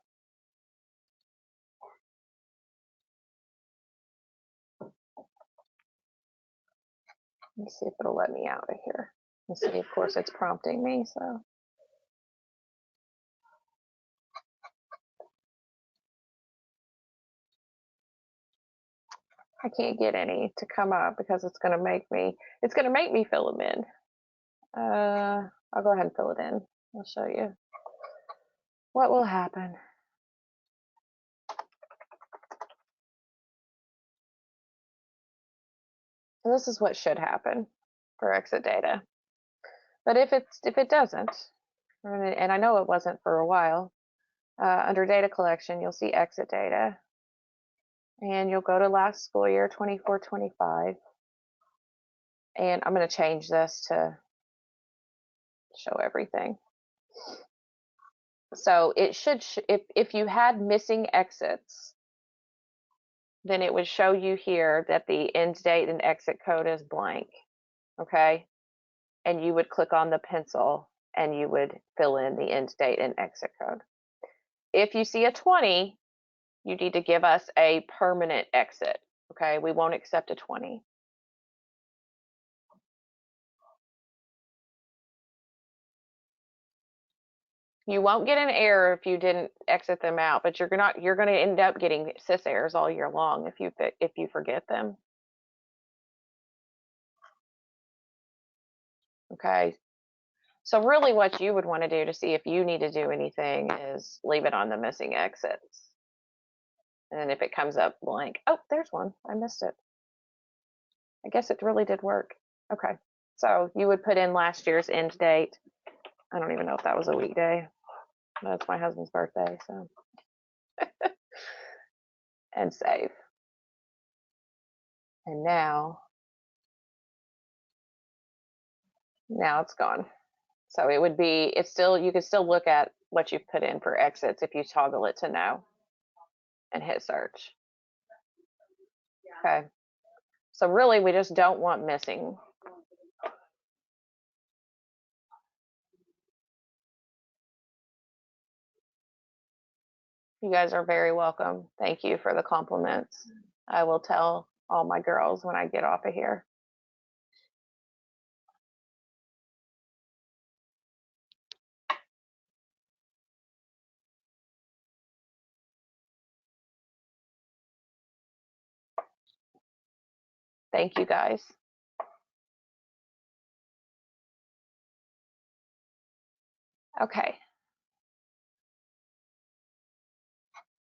Let me see if it'll let me out of here. You see, of course, it's prompting me, so. I can't get any to come up because it's going to make me fill them in. I'll go ahead and fill it in. I'll show you what will happen. And this is what should happen for exit data. But if it doesn't, and I know it wasn't for a while, under data collection, you'll see exit data. And you'll go to last school year, 24-25. And I'm going to change this to show everything. So it should, if you had missing exits, then it would show you here that the end date and exit code is blank. Okay. And you would click on the pencil and you would fill in the end date and exit code. If you see a 20, you need to give us a permanent exit. Okay. We won't accept a 20. You won't get an error if you didn't exit them out, but you're going to end up getting sys errors all year long if you forget them. Okay. So really what you would want to do to see if you need to do anything is leave it on the missing exits. And then if it comes up blank, oh, there's one. I missed it. I guess it really did work. Okay. So you would put in last year's end date. I don't even know if that was a weekday. That's my husband's birthday, so. And save. And now it's gone. So it would be, you could still look at what you've put in for exits if you toggle it to no and hit search. Okay. So really, we just don't want missing. You guys are very welcome. Thank you for the compliments. I will tell all my girls when I get off of here. Thank you guys. Okay,